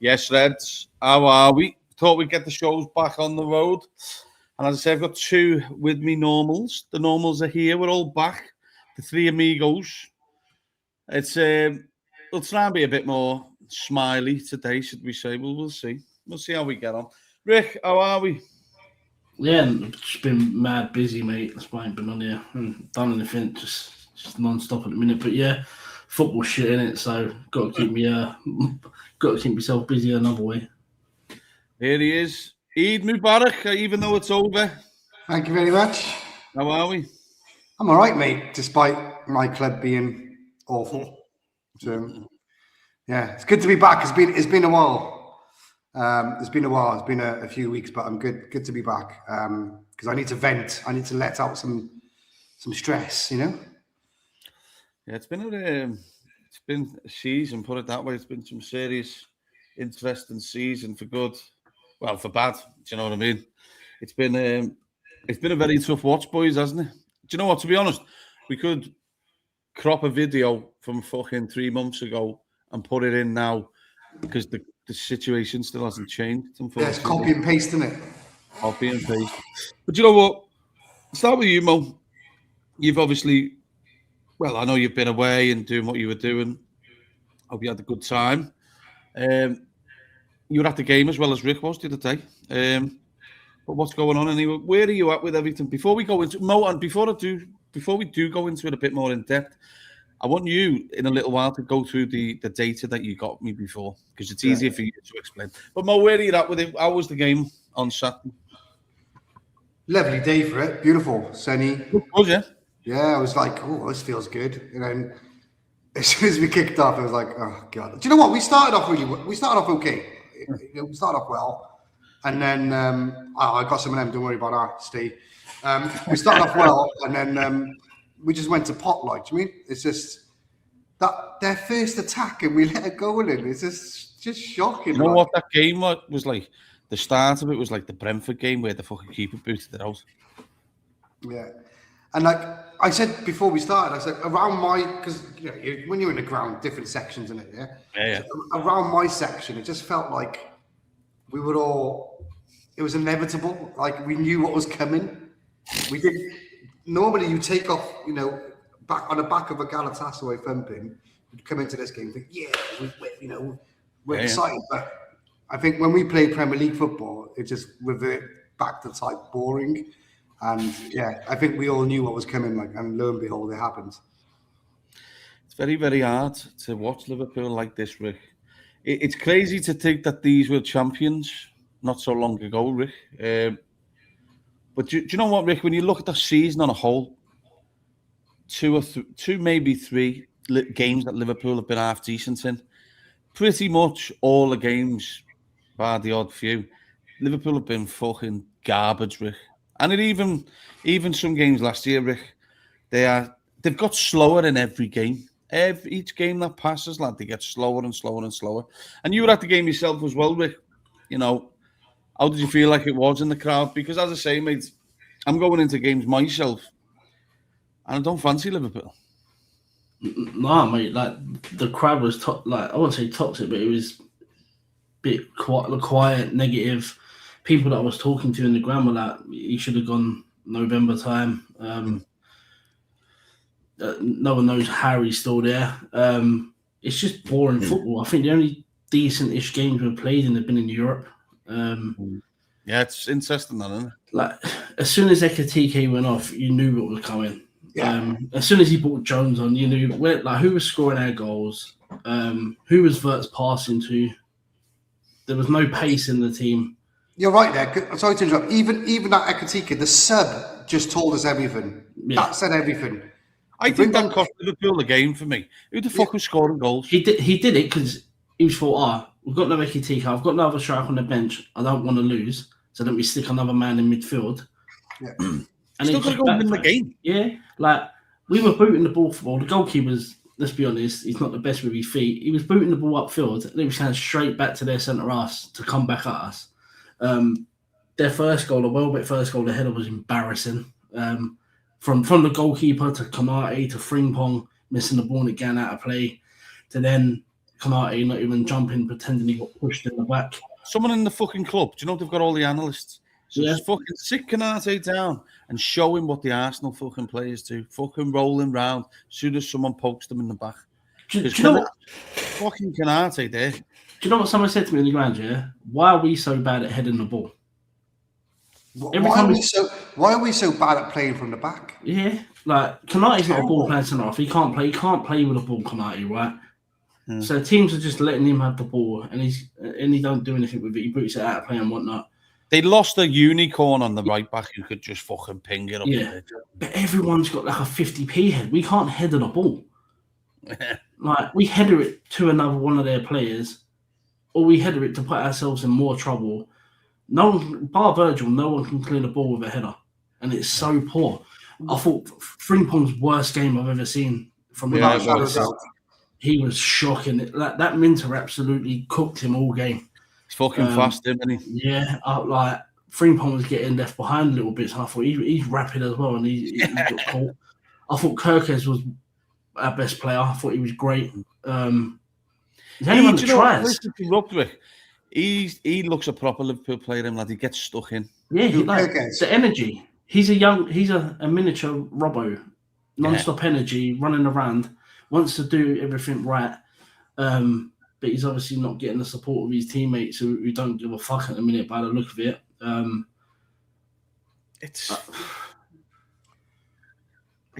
Yes, Reds. How are we? Thought we'd get the shows back on the road. And as I said, I've got two with me normals. The normals are here. We're all back. The three amigos. It's we'll try and be a bit more smiley today, should we say? We'll see. We'll see how we get on. Rick, how are we? Yeah, it's been mad busy, mate. That's why I ain't been on here and done anything, just non-stop at the minute. But yeah, football shit in it, so got to keep myself busy another way. Here he is. Eid Mubarak, even though it's over. Thank you very much. How are we? I'm all right, mate, despite my club being awful. So, yeah, it's good to be back. It's been a while. It's been a few weeks, but I'm good to be back because I need to vent. I need to let out some stress, you know. Yeah, it's been a season. Put it that way. It's been some serious, interesting season for good. Well, for bad. Do you know what I mean? It's been a very tough watch, boys, hasn't it? Do you know what? To be honest, we could crop a video from fucking 3 months ago and put it in now because the situation still hasn't changed. Yeah, it's copy and paste, isn't it? Copy and paste. But you know what? I'll start with you, Mo. You've obviously, well, I know you've been away and doing what you were doing. Hope you had a good time. You were at the game as well as Rick was the other day. But what's going on anyway? Where are you at with everything? Before we go into Mo, and before we do go into it a bit more in depth, I want you in a little while to go through the data that you got me before because it's easier for you to explain. But Mo, where are you at with it? How was the game on Saturday? Lovely day for it. Beautiful, sunny. Was it? Yeah, I was like, oh, this feels good. And then as soon as we kicked off, I was like, oh god. Do you know what? We started off okay. We started off well, and then I got some of them. Don't worry about that, Steve. We started off well, and then we just went to pot. Like, do you mean? It's just that their first attack, and we let it go in. It's just shocking. You know what that game was like? The start of it was like the Brentford game where the fucking keeper booted it out. Yeah, and like I said before we started, I said around because when you're in the ground, different sections in it, yeah. So around my section, it just felt like we were all. It was inevitable. Like we knew what was coming. We did. Normally, you take off, back on the back of a Galatasaray thumping. You'd come into this game, and think, we're excited. But I think when we play Premier League football, it just revert back to type boring. And yeah, I think we all knew what was coming, and lo and behold, it happened. It's very, very hard to watch Liverpool like this, Rick. It's crazy to think that these were champions not so long ago, Rick. But do you know what, Rick? When you look at the season on a whole, two, maybe three games that Liverpool have been half decent in, pretty much all the games, bar the odd few, Liverpool have been fucking garbage, Rick. And even some games last year, Rick, they've got slower in every game. Each game that passes, lad, they get slower and slower and slower. And you were at the game yourself as well, Rick. How did you feel like it was in the crowd? Because as I say, mate, I'm going into games myself, and I don't fancy Liverpool. Nah, mate. Like the crowd was I wouldn't say toxic, but it was a bit quiet, negative. People that I was talking to in the ground were like, he should have gone November time. No one knows Harry's still there. It's just boring football. I think the only decent-ish games we've played in have been in Europe. Yeah, it's interesting, that, isn't it? Like as soon as Ekatike went off, you knew what was coming. Yeah. As soon as he brought Jones on, you knew who was scoring our goals, who was Verts passing to. There was no pace in the team. You're right there. Sorry to interrupt. Even that Ekatike, the sub just told us everything. Yeah. That said everything. I think that cost Liverpool the game for me. Who the fuck was scoring goals? He did it because he was thought, we've got no Ekatike, I've got another striker on the bench. I don't want to lose, so don't we stick another man in midfield? Yeah. And still got to go win the game. Yeah, like we were booting the ball for the goalkeepers. Let's be honest, he's not the best with his feet. He was booting the ball upfield, and he was going straight back to their centre half to come back at us. Their first goal, the Welbeck first goal, the header was embarrassing. From the goalkeeper to Kamate to Frimpong missing the ball and it getting out of play, to then Konate not even jumping, pretending he got pushed in the back. Someone in the fucking club, do you know they've got all the analysts? So just fucking sit Konate down and show him what the Arsenal fucking players do. Fucking rolling round as soon as someone pokes them in the back. Do you know what? Fucking Konate there. Do you know what someone said to me in the ground, yeah? Why are we so bad at heading the ball? Why are we so bad at playing from the back? Yeah, like Konate's not a ball playing centre off. He can't play with a ball, Konate, right? So teams are just letting him have the ball, and he don't do anything with it. He boots it out of play and whatnot. They lost a unicorn on the right back who could just fucking ping it up. Yeah, but everyone's got like a 50p head. We can't header the ball. Like we header it to another one of their players, or we header it to put ourselves in more trouble. No one, bar Virgil, no one can clear the ball with a header, and it's so poor. I thought Frimpong's worst game I've ever seen from him. He was shocking. That Minter absolutely cooked him all game. He's fucking fast, isn't he? Yeah, like Frimpong was getting left behind a little bit. So I thought he's rapid as well, and he got caught. I thought Kirkes was our best player. I thought he was great. He's only one that tries. He looks a proper Liverpool player. Him lad, he gets stuck in. Yeah, the energy. He's a miniature Robbo, non-stop energy, running around, wants to do everything right. But he's obviously not getting the support of his teammates who don't give a fuck at the minute by the look of it.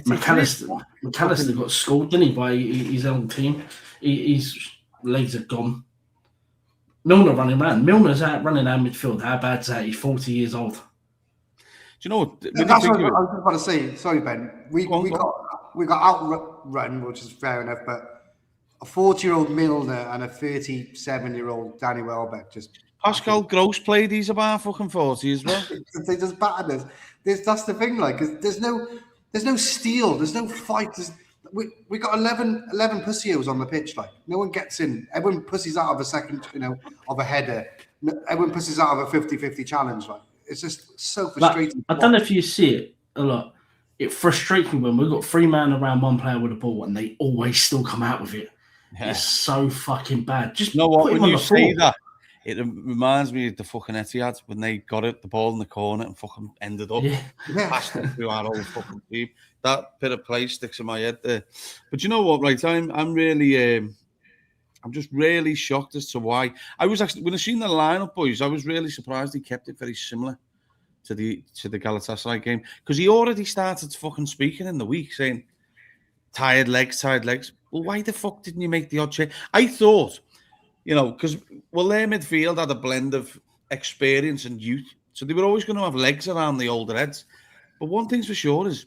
McAllister got scored, didn't he, by his own team? His legs are gone. Milner running around. Milner's out running our midfield. How bad's that? He's 40 years old. Do you know what? That's what I was just about to say. Sorry, Ben. We got outrun, which is fair enough, but a 40-year-old Milner and a 37-year-old Danny Welbeck just... Pascal Gross played. He's about fucking 40 as well. They just battered us. That's the thing, like, there's no steal, there's no fight. We got 11 pussios on the pitch. Like, no one gets in. Everyone pussies out of a second, of a header. Everyone pussies out of a 50-50 challenge. Like, it's just so frustrating. I don't know if you see it a lot. It frustrates me when we've got 3 men around 1 player with a ball and they always still come out with it. Yeah. It's so fucking bad. Just when you say that, it reminds me of the fucking Etihad when they got the ball in the corner and fucking ended up passing through our whole fucking team. That bit of play sticks in my head there. But you know what, right? I'm really, I'm just really shocked as to why. I was actually, when I seen the lineup, boys, I was really surprised he kept it very similar to the Galatasaray game, because he already started fucking speaking in the week saying tired legs. Well, why the fuck didn't you make the odd change? I thought, because their midfield had a blend of experience and youth, so they were always going to have legs around the older heads. But one thing's for sure is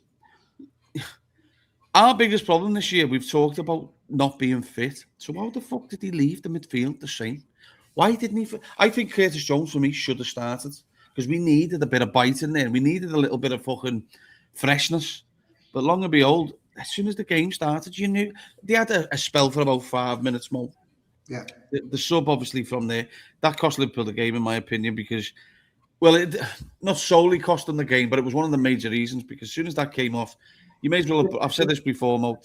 our biggest problem this year, we've talked about not being fit. So how the fuck did he leave the midfield the same? Why didn't he? I think Curtis Jones, for me, should have started, because we needed a bit of bite in there. We needed a little bit of fucking freshness. But long and behold, as soon as the game started, you knew they had a spell for about 5 minutes more. Yeah. The sub, obviously, from there, that cost Liverpool the game, in my opinion, because, it not solely cost them the game, but it was one of the major reasons, because as soon as that came off, you may as well have, I've said this before, Mo,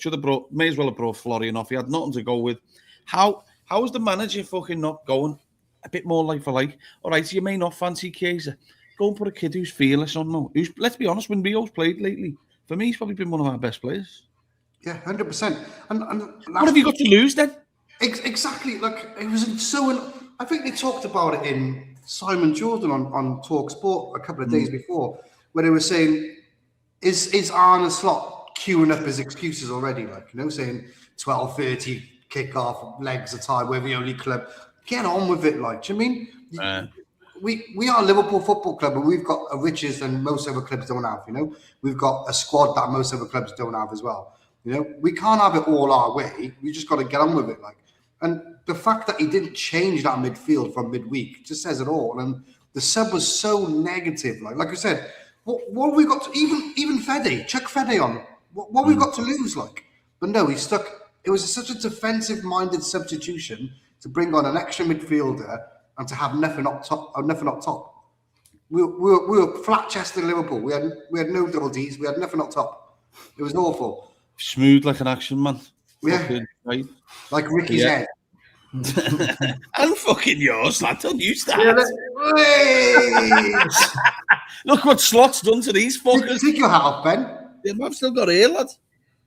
may as well have brought Florian off. He had nothing to go with. How is the manager fucking not going a bit more like for like? All right, so you may not fancy Chiesa. Go and put a kid who's fearless on, Mo. Let's be honest, when Rio's played lately, for me, he's probably been one of our best players. Yeah, 100%. And what have you got to lose then? Exactly. Like, it was I think they talked about it in Simon Jordan on Talk Sport a couple of days before, where they were saying, is Arne Slot queuing up his excuses already? Like, saying 12:30 kickoff, legs are tied, we're the only club. Get on with it. Like, do you mean? We are a Liverpool Football Club, and we've got a riches that most other clubs don't have. We've got a squad that most other clubs don't have as well. We can't have it all our way. We just got to get on with it. Like, and the fact that he didn't change that midfield from midweek just says it all. And the sub was so negative. Like I said, what have we got to even Fede? Chuck Fede on. What we got to lose? Like, but no, he stuck. It was such a defensive-minded substitution to bring on an extra midfielder and to have nothing up top. We were flat-chested Liverpool. We had no double Ds. We had nothing up top. It was awful. Smooth like an action man. Yeah. Right. Like Ricky's head. And fucking yours, lad. Don't you start. Yeah, Look what Slot's done to these fuckers. take your hat off, Ben. Yeah, I've still got hair, lad.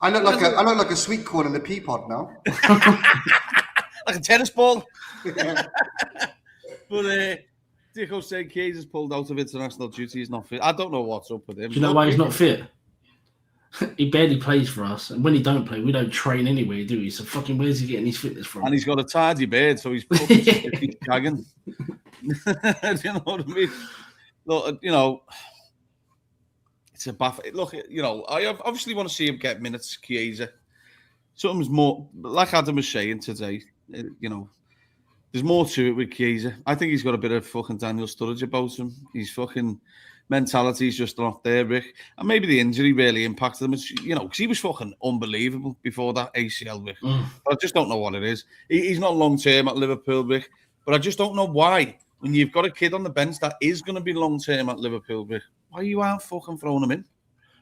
I look like a sweet corn in the pea pod now. Like a tennis ball. Yeah. But Dico said Keys has pulled out of international duty. He's not fit. I don't know what's up with him. Do you know why he's not fit? He barely plays for us, and when he don't play, we don't train anyway, do we? So fucking, where's he getting his fitness from? And he's got a tidy beard, so he's gagging. Do you know what I mean? Look, you know, it's a baff. Look, you know, I obviously want to see him get minutes, Chiesa. Something's more, like Adam was saying today, you know, there's more to it with Chiesa. I think he's got a bit of fucking Daniel Sturridge about him. His fucking mentality's just not there, Rick. And maybe the injury really impacted him. It's, you know, because he was fucking unbelievable before that ACL, Rick. But I just don't know what it is. He's not long-term at Liverpool, Rick. But I just don't know why. When you've got a kid on the bench that is going to be long-term at Liverpool, Rick, why you aren't fucking throwing him in?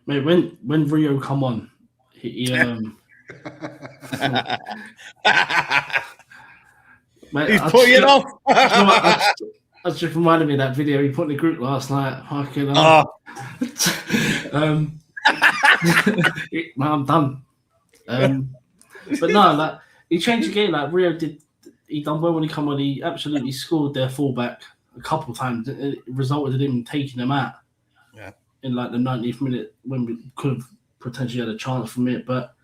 Mate, when Rio come on, he mate, he's putting it off. That's just reminded me of that video he put in the group last night. Fucking, I'm done. But no, like, he changed the game. Like Rio did, he done well when he come on. He absolutely scored their fullback a couple of times. It resulted in him taking them out. Yeah. In like the 90th minute when we could have potentially had a chance from it, but.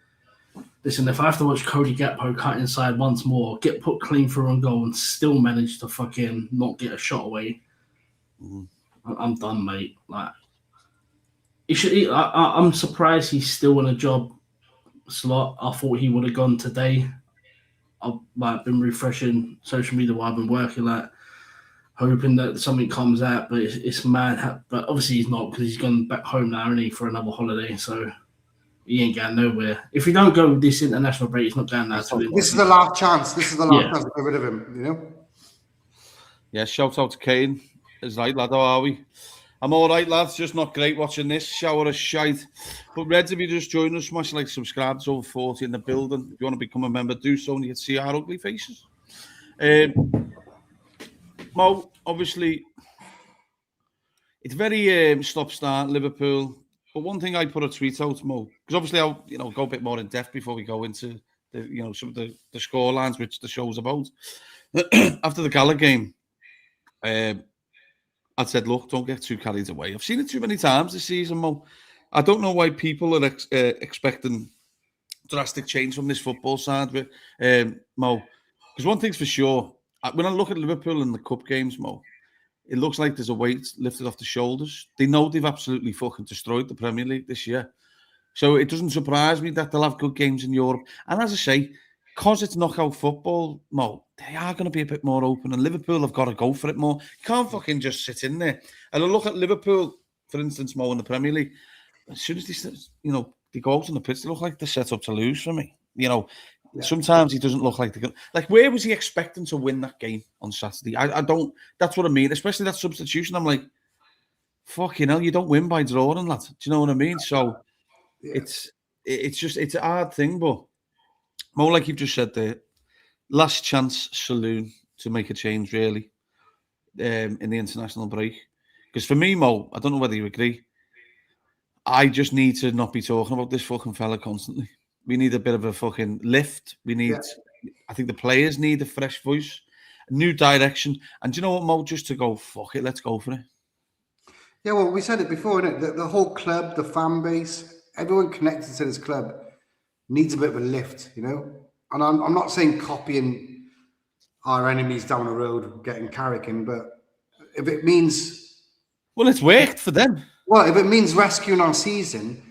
Listen, if I have to watch Cody Gakpo cut inside once more, get put clean through on goal and still manage to fucking not get a shot away, I'm done, mate. Like, I'm surprised he's still in a job slot. I thought he would have gone today. I've been refreshing social media while I've been working, hoping that something comes out, but it's mad. But obviously he's not, because he's gone back home now, isn't he, for another holiday, so... He ain't going nowhere. If you don't go with this international break, he's not going there. This is the last chance. This is the last chance to get rid of him, you know? Yeah, shout out to Kane. It's right, lad, how are we? I'm all right, lads. Just not great watching this shower of shite. But Reds, if you just joined us, smash like, subscribe. It's over 40 in the building. If you want to become a member, do so, and you can see our ugly faces. Mo, obviously, it's very stop-start, Liverpool. But one thing I put a tweet out, Mo, because obviously I'll go a bit more in depth before we go into the some of the score lines which the show's about. After the Gala game, I said, look, don't get too carried away. I've seen it too many times this season, Mo. I don't know why people are expecting drastic change from this football side, but Mo, because one thing's for sure, when I look at Liverpool in the cup games, Mo, it looks like there's a weight lifted off the shoulders. They know they've absolutely fucking destroyed the Premier League this year. So it doesn't surprise me that they'll have good games in Europe. And as I say, because it's knockout football, Mo, they are going to be a bit more open. And Liverpool have got to go for it more. You can't fucking just sit in there. And I look at Liverpool, for instance, Mo, in the Premier League. As soon as they go out on the pitch, they look like they're set up to lose for me. Sometimes he doesn't look like they're going. Like, where was he expecting to win that game on Saturday? I don't. That's what I mean. Especially that substitution. I'm like, fucking hell, you don't win by drawing, lad. Do you know what I mean? So it's a hard thing, but more like you've just said there, last chance saloon to make a change really in the international break. Because for me, Mo, I don't know whether you agree. I just need to not be talking about this fucking fella constantly. We need a bit of a fucking lift. I think the players need a fresh voice, a new direction. And do you know what, Mo? Just to go, fuck it, let's go for it. Yeah, well, we said it before, innit? The whole club, the fan base, everyone connected to this club needs a bit of a lift, you know? And I'm not saying copying our enemies down the road, getting Carrigan, but if it means... Well, it's worked for them. Well, if it means rescuing our season,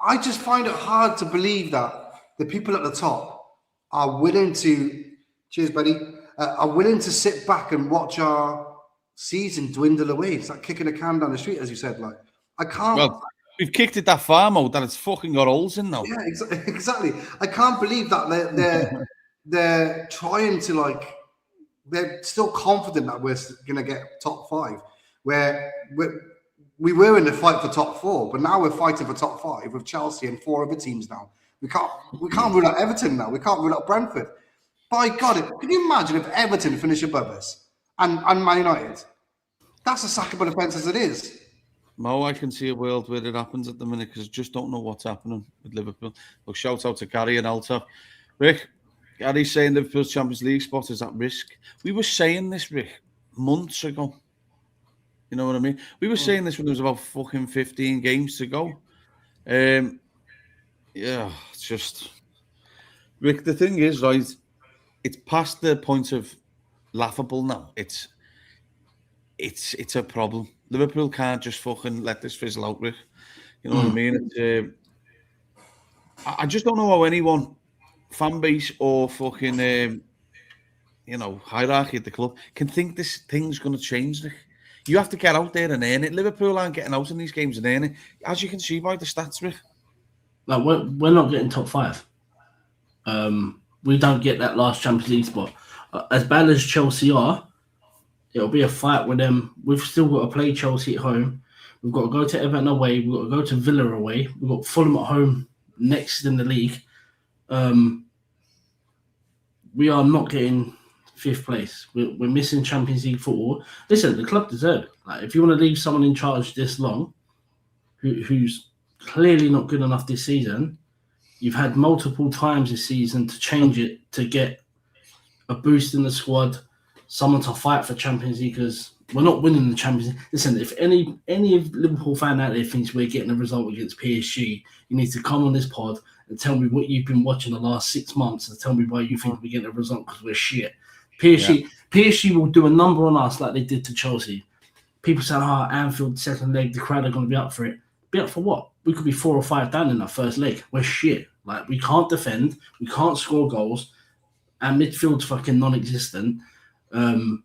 I just find it hard to believe that the people at the top are willing to, cheers, buddy, are willing to sit back and watch our season dwindle away. It's like kicking a can down the street, as you said. Like, I can't. Well, we've kicked it that far, Mo, that it's fucking got holes in now. Yeah, exactly. I can't believe that they're trying to, they're still confident that we're going to get top 5, where we were in the fight for top 4, but now we're fighting for top 5 with Chelsea and 4 other teams now. We can't rule out Everton now. We can't rule out Brentford. By God, can you imagine if Everton finish above us and Man United? That's a sackable offence as it is. Mo, I can see a world where it happens at the minute because I just don't know what's happening with Liverpool. Look, shout out to Gary and Alta. Rick, Gary's saying Liverpool's Champions League spot is at risk. We were saying this, Rick, months ago. You know what I mean? We were saying this when there was about fucking 15 games to go. Yeah, it's just... Rick, the thing is, right, it's past the point of laughable now. It's a problem. Liverpool can't just fucking let this fizzle out, Rick. You know what I mean? I just don't know how anyone, fan base or fucking, hierarchy at the club, can think this thing's going to change, Rick. You have to get out there and earn it. Liverpool aren't getting out in these games and earning it. As you can see by the stats, Rick. Like, we're not getting top 5. We don't get that last Champions League spot. As bad as Chelsea are, it'll be a fight with them. We've still got to play Chelsea at home. We've got to go to Everton away. We've got to go to Villa away. We've got Fulham at home next in the league. We are not getting 5th place. We're missing Champions League football. Listen, the club deserve it. Like, if you want to leave someone in charge this long, who's clearly not good enough this season, you've had multiple times this season to change it, to get a boost in the squad, someone to fight for Champions League, because we're not winning the Champions League. Listen, if any of Liverpool fan out there thinks we're getting a result against PSG, you need to come on this pod and tell me what you've been watching the last 6 months and tell me why you think we're getting a result, because we're shit. PSG will do a number on us like they did to Chelsea. People saying, Anfield second leg, the crowd are going to be up for it. Be up for what? We could be 4 or 5 down in our first leg. We're shit. Like, we can't defend. We can't score goals. Our midfield's fucking non-existent. Throw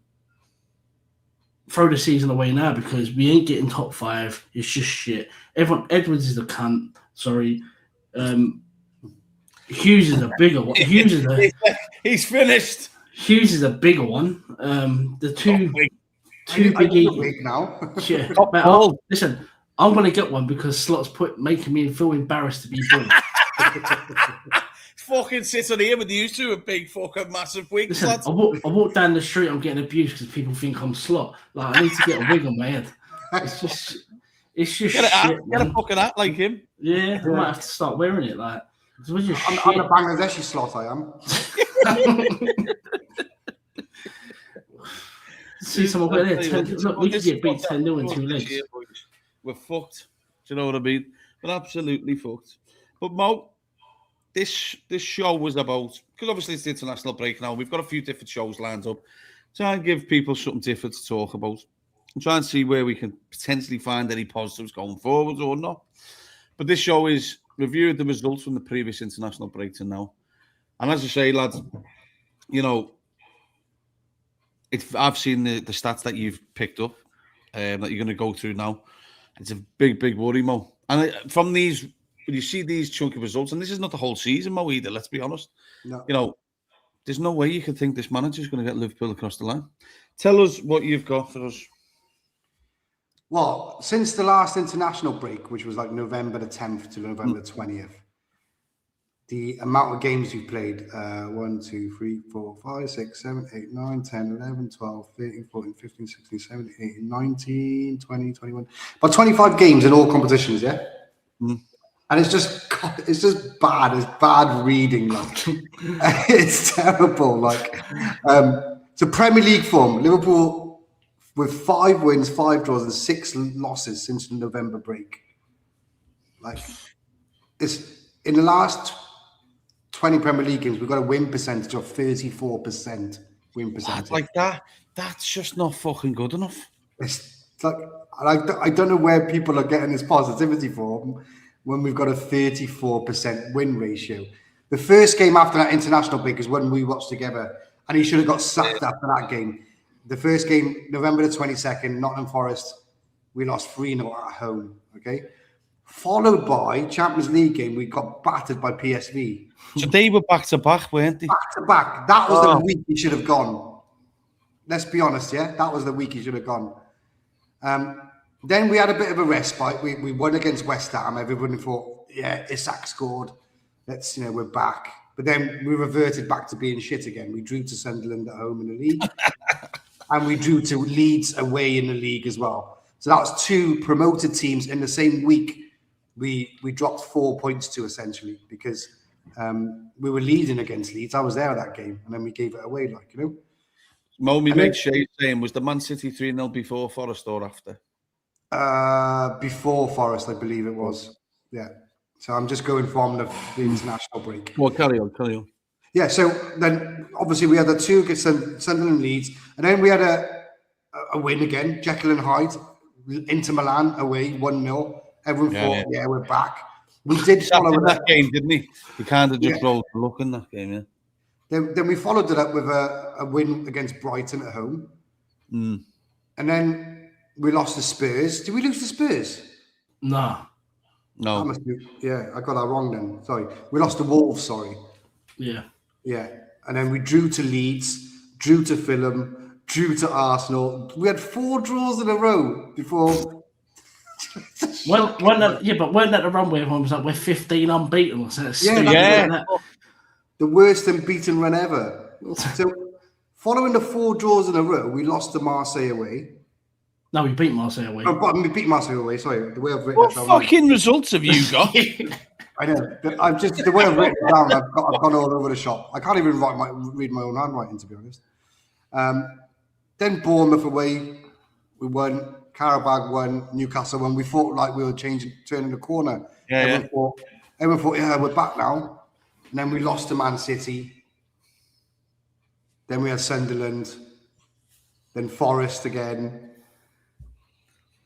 the season away now because we ain't getting top 5. It's just shit. Edwards is a cunt. Sorry. Hughes is a bigger one. He's finished. Hughes is a bigger one. The two big now. Yeah. Listen, I'm going to get one because Slot's making me feel embarrassed to be big. Fucking sit on here with you two a big fucking massive wig. Listen, I walk down the street, I'm getting abused because people think I'm Slot. Like, I need to get a wig on my head. It's just get shit. Get a fucking hat like him. Yeah, I might have to start wearing it. Like, I'm a Bangladeshi Slot, I am. See someone wear it. Look, we could get beat 10-0 in 2 legs. We're fucked. Do you know what I mean? We're absolutely fucked. But Mo, this show was about, because obviously it's the international break now. We've got a few different shows lined up. Try and give people something different to talk about. And try and see where we can potentially find any positives going forward or not. But this show is reviewing the results from the previous international break to now. And as I say, lads, you know, I've seen the stats that you've picked up that you're going to go through now. It's a big, big worry, Mo. And from these, when you see these chunky results, and this is not the whole season, Mo, either, let's be honest. No. You know, there's no way you could think this manager's going to get Liverpool across the line. Tell us what you've got for us. Well, since the last international break, which was like November the 10th to November the 20th, the amount of games we've played, 1, 2, 3, 4, 5, 6, 7, 8, 9, 10, 11, 12, 13, 14, 15, 16, 17, 18, 19, 20, 21. About 25 games in all competitions, yeah? Mm. And it's just bad. It's bad reading. Like, it's terrible. Like, so Premier League form, Liverpool with 5 wins, 5 draws, and 6 losses since the November break. Like, it's in the last 20 Premier League games, we've got a win percentage of 34% win percentage. Like that, that's just not fucking good enough. It's like, I don't know where people are getting this positivity from when we've got a 34% win ratio. The first game after that international break is when we watched together, and he should have got sacked after that game. The first game, November the 22nd, Nottingham Forest, we lost 3-0 at home, okay? Followed by Champions League game, we got battered by PSV. So they were back to back, weren't they? Back to back. That was the week he should have gone. Let's be honest, yeah? That was the week he should have gone. Then we had a bit of a respite. We won against West Ham. Everybody thought, yeah, Isak scored. We're back. But then we reverted back to being shit again. We drew to Sunderland at home in the league. And we drew to Leeds away in the league as well. So that was 2 promoted teams in the same week. We dropped 4 points to, essentially, because we were leading against Leeds. I was there at that game, and then we gave it away, like, you know. Mo, me mate Shay saying, was the Man City 3-0 before Forest or after? Before Forest, I believe it was. Yeah. So I'm just going from the international break. Well, carry on. Yeah, so then obviously we had the 2 against Sunderland, Leeds, and then we had a win again, Jekyll and Hyde, Inter Milan away, 1-0. Everyone thought, we're back. We did follow that game, didn't he? He kind of just rolled the luck in that game, yeah. Then we followed it up with a win against Brighton at home. And then we lost to Spurs. Did we lose to Spurs? No. I got that wrong then. Sorry. We lost to Wolves, sorry. Yeah. Yeah. And then we drew to Leeds, drew to Fulham, drew to Arsenal. We had 4 draws in a row before. Weren't that the run where everyone was like, we're 15 unbeaten? Or something? The worst unbeaten run ever. So, following the 4 draws in a row, we lost to Marseille away. No, we beat Marseille away. We beat Marseille away. Sorry, the way I've written what fucking results have you got? I know. I'm just the way I've written it down. I've gone all over the shop. I can't even read my own handwriting, to be honest. Then Bournemouth away, we won. Karabag won. Newcastle won. We thought like we were turning the corner. Everyone thought, we're back now. And then we lost to Man City. Then we had Sunderland. Then Forest again.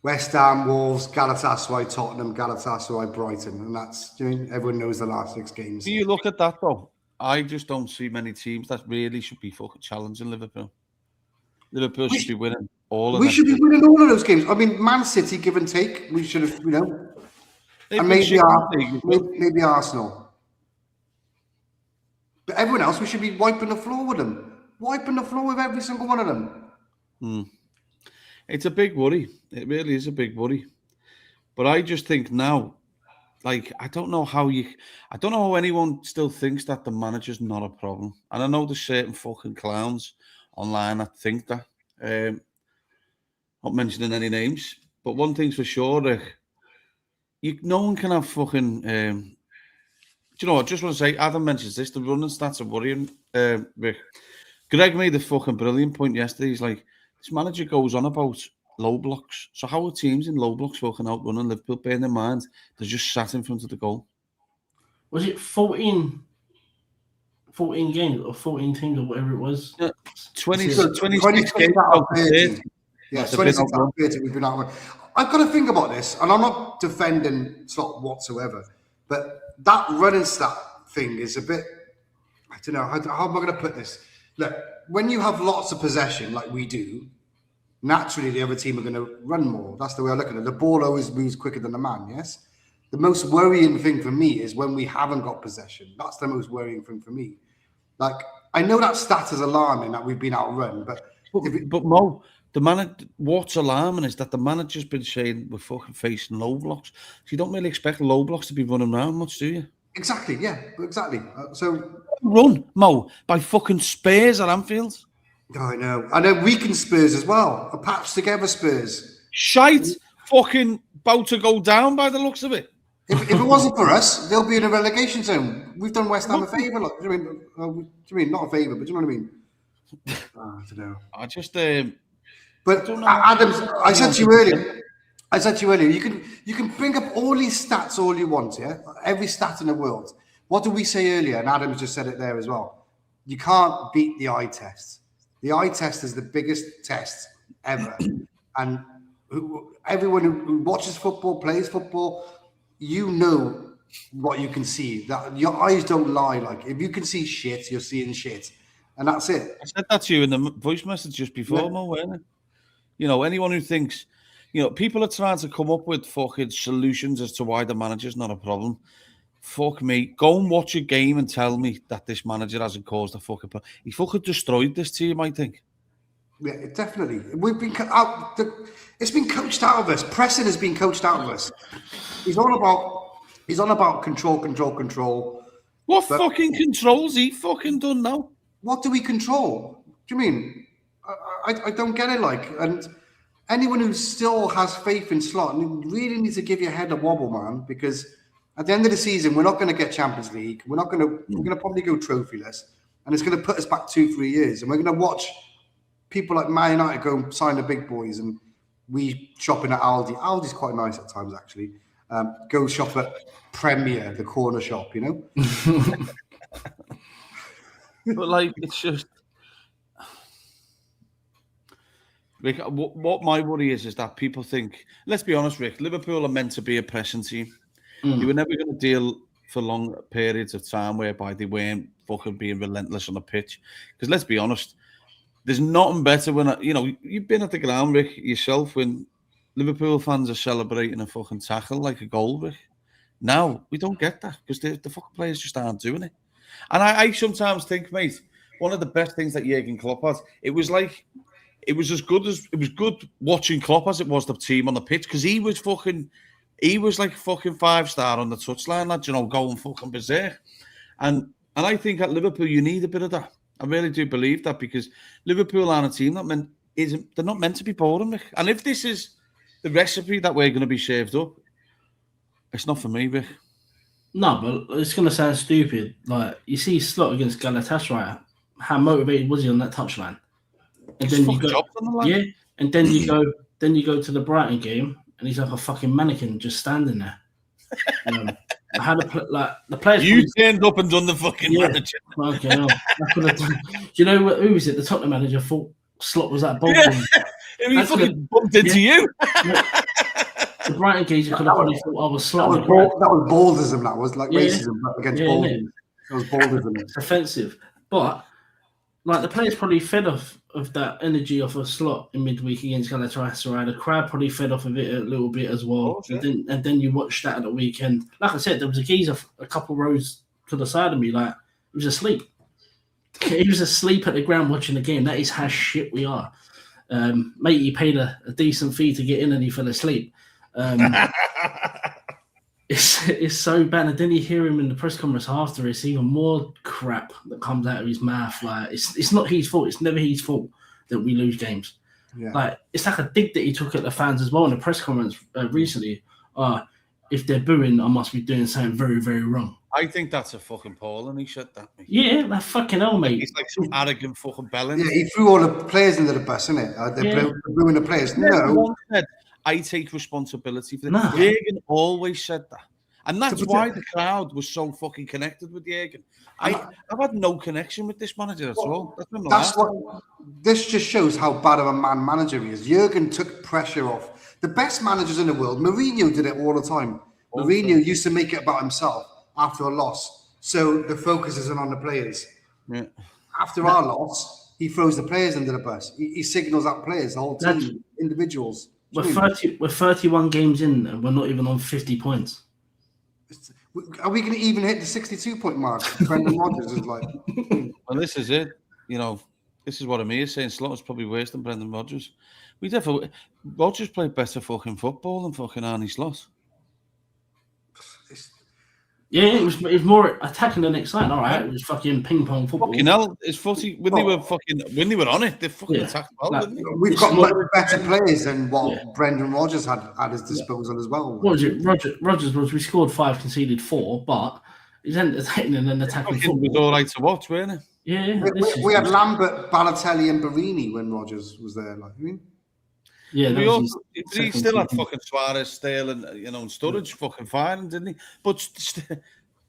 West Ham, Wolves, Galatasaray, Tottenham, Galatasaray, Brighton. And that's, everyone knows the last 6 games. Do you look at that, though? I just don't see many teams that really should be fucking challenging Liverpool. Liverpool should be winning all of them. We should be winning all of those games. I mean, Man City, give and take, we should have, and maybe Arsenal. But everyone else, we should be wiping the floor with them. Wiping the floor with every single one of them. It's a big worry. It really is a big worry. But I just think now, like, I don't know how anyone still thinks that the manager's not a problem. And I know there's certain fucking clowns online that think that. Not mentioning any names. But one thing's for sure, Rick, no one can have fucking... do you know what? I just want to say, Adam mentions this, the running stats are worrying, Rick. Greg made a fucking brilliant point yesterday. He's like, this manager goes on about low blocks. So how are teams in low blocks fucking outrunning Liverpool? Bearing in mind, they're just sat in front of the goal. Was it 14 games or 14 teams or whatever it was? Yeah, 26 games out of 30. Yeah, 26 out of 30 we've been out. I've got to think about this, and I'm not defending Slot whatsoever, but that running stat thing is a bit, I don't know, how am I going to put this? Look, when you have lots of possession like we do, naturally the other team are going to run more. That's the way I look at it. The ball always moves quicker than the man, yes? The most worrying thing for me is when we haven't got possession. That's the most worrying thing for me. Like, I know that stat is alarming that we've been outrun, but Mo, what's alarming is that the manager's been saying we're fucking facing low blocks. So you don't really expect low blocks to be running around much, do you? Exactly, yeah, exactly. So run, Mo, by fucking Spurs at Anfield. I know weakened Spurs as well. A patch together Spurs. Shite, fucking about to go down by the looks of it. If it wasn't for us, they'll be in a relegation zone. We've done West Ham a favour. Like, do you mean not a favour, but do you know what I mean? I don't know. I just, but Adams, I said to you earlier. You can bring up all these stats all you want, yeah. Every stat in the world. What did we say earlier? And Adams just said it there as well. You can't beat the eye test. The eye test is the biggest test ever, and everyone who watches football, plays football, you know what you can see. That your eyes don't lie. Like, if you can see shit, you're seeing shit, and that's it. I said that to you in the voice message just before, Mo, wasn't it? You know, anyone who thinks, people are trying to come up with fucking solutions as to why the manager's not a problem. Fuck me. Go and watch a game and tell me that this manager hasn't caused a fucking problem. He fucking destroyed this team, I think. Yeah, definitely. We've been out. It's been coached out of us. Pressing has been coached out of us. He's on about control. What fucking controls he fucking done now? What do we control? Do you mean? I don't get it. Like, and anyone who still has faith in Slot really needs to give your head a wobble, man. Because at the end of the season, we're not going to get Champions League. We're going to probably go trophyless, and it's going to put us back 2-3 years. And we're going to watch people like Man United go and sign the big boys, and we shopping at Aldi. Aldi's quite nice at times, actually. Go shop at Premier, the corner shop, you know. But like, it's just. Rick, what my worry is that people think, let's be honest, Rick, Liverpool are meant to be a pressing team. You were never going to deal for long periods of time whereby they weren't fucking being relentless on the pitch. Because let's be honest, there's nothing better when, you've been at the ground, Rick, yourself, when Liverpool fans are celebrating a fucking tackle like a goal, Rick. Now, we don't get that because the fucking players just aren't doing it. And I sometimes think, mate, one of the best things that Jurgen Klopp had, it was good watching Klopp as it was the team on the pitch because he was like fucking 5-star on the touchline, lad, going fucking berserk. And I think at Liverpool you need a bit of that. I really do believe that because Liverpool aren't a team they're not meant to be boring, Rick. And if this is the recipe that we're going to be served up, it's not for me, Rick. No, but it's going to sound stupid. Like, you see Slot against Galatasaray, how motivated was he on that touchline? And then you go, and then you go to the Brighton game, and he's like a fucking mannequin just standing there. How the players. You turned up and done the fucking manager. Okay, no. Do you know who was it? The Tottenham manager thought Slot was that bold. He fucking bumped into you. The Brighton game, you could have probably thought I was Slot. That was baldism. That was like racism against baldism. That was baldism. It's offensive, but like the players probably fed off of that energy off a Slot in midweek against Galatasaray. The crowd probably fed off of it a little bit as well. And then you watch that at the weekend. Like I said, there was a geezer a couple rows to the side of me, like he was asleep. He was asleep at the ground watching the game. That is how shit we are. Mate, he paid a decent fee to get in and he fell asleep. It's so bad. And then you hear him in the press conference after. It's even more crap that comes out of his mouth. Like it's not his fault. It's never his fault that we lose games. Yeah. Like it's like a dig that he took at the fans as well in the press conference recently. If they're booing, I must be doing something very, very wrong. I think that's a fucking Paul, and he said that. Mate. Yeah, that fucking hell, mate. He's like some arrogant fucking bellend. Yeah, he threw all the players into the bus, isn't it? They're booing the players. No. I take responsibility for that. Jurgen always said that. And that's why the crowd was so fucking connected with Jurgen. I've had no connection with this manager at all. This just shows how bad of a manager he is. Jurgen took pressure off. The best managers in the world, Mourinho did it all the time. Mourinho used to make it about himself after a loss. So the focus isn't on the players. Yeah. After our loss, he throws the players under the bus. He signals out players, the whole team, individuals. We're 31 games in and we're not even on 50 points. Are we going to even hit the 62-point mark? Brendan Rodgers is like... Well, this is it. This is what Amir is saying. Slot is probably worse than Brendan Rodgers. Rodgers played better fucking football than fucking Arne Slot. Yeah, it was more attacking than exciting. All right, it was fucking ping pong football. Fucking hell, it's footy when they were on it, they fucking attacked well, didn't they? We've got better players than what Brendan Rodgers had at his disposal as well. What was it? Rodgers was we scored 5, conceded 4, but he's entertaining and attacking football. It was all right to watch, weren't it? Yeah, we had Lambert, Balotelli, and Barini when Rodgers was there. Like, I mean. Yeah, he still had fucking Suarez, Sterling, and Sturridge fucking fine, didn't he? But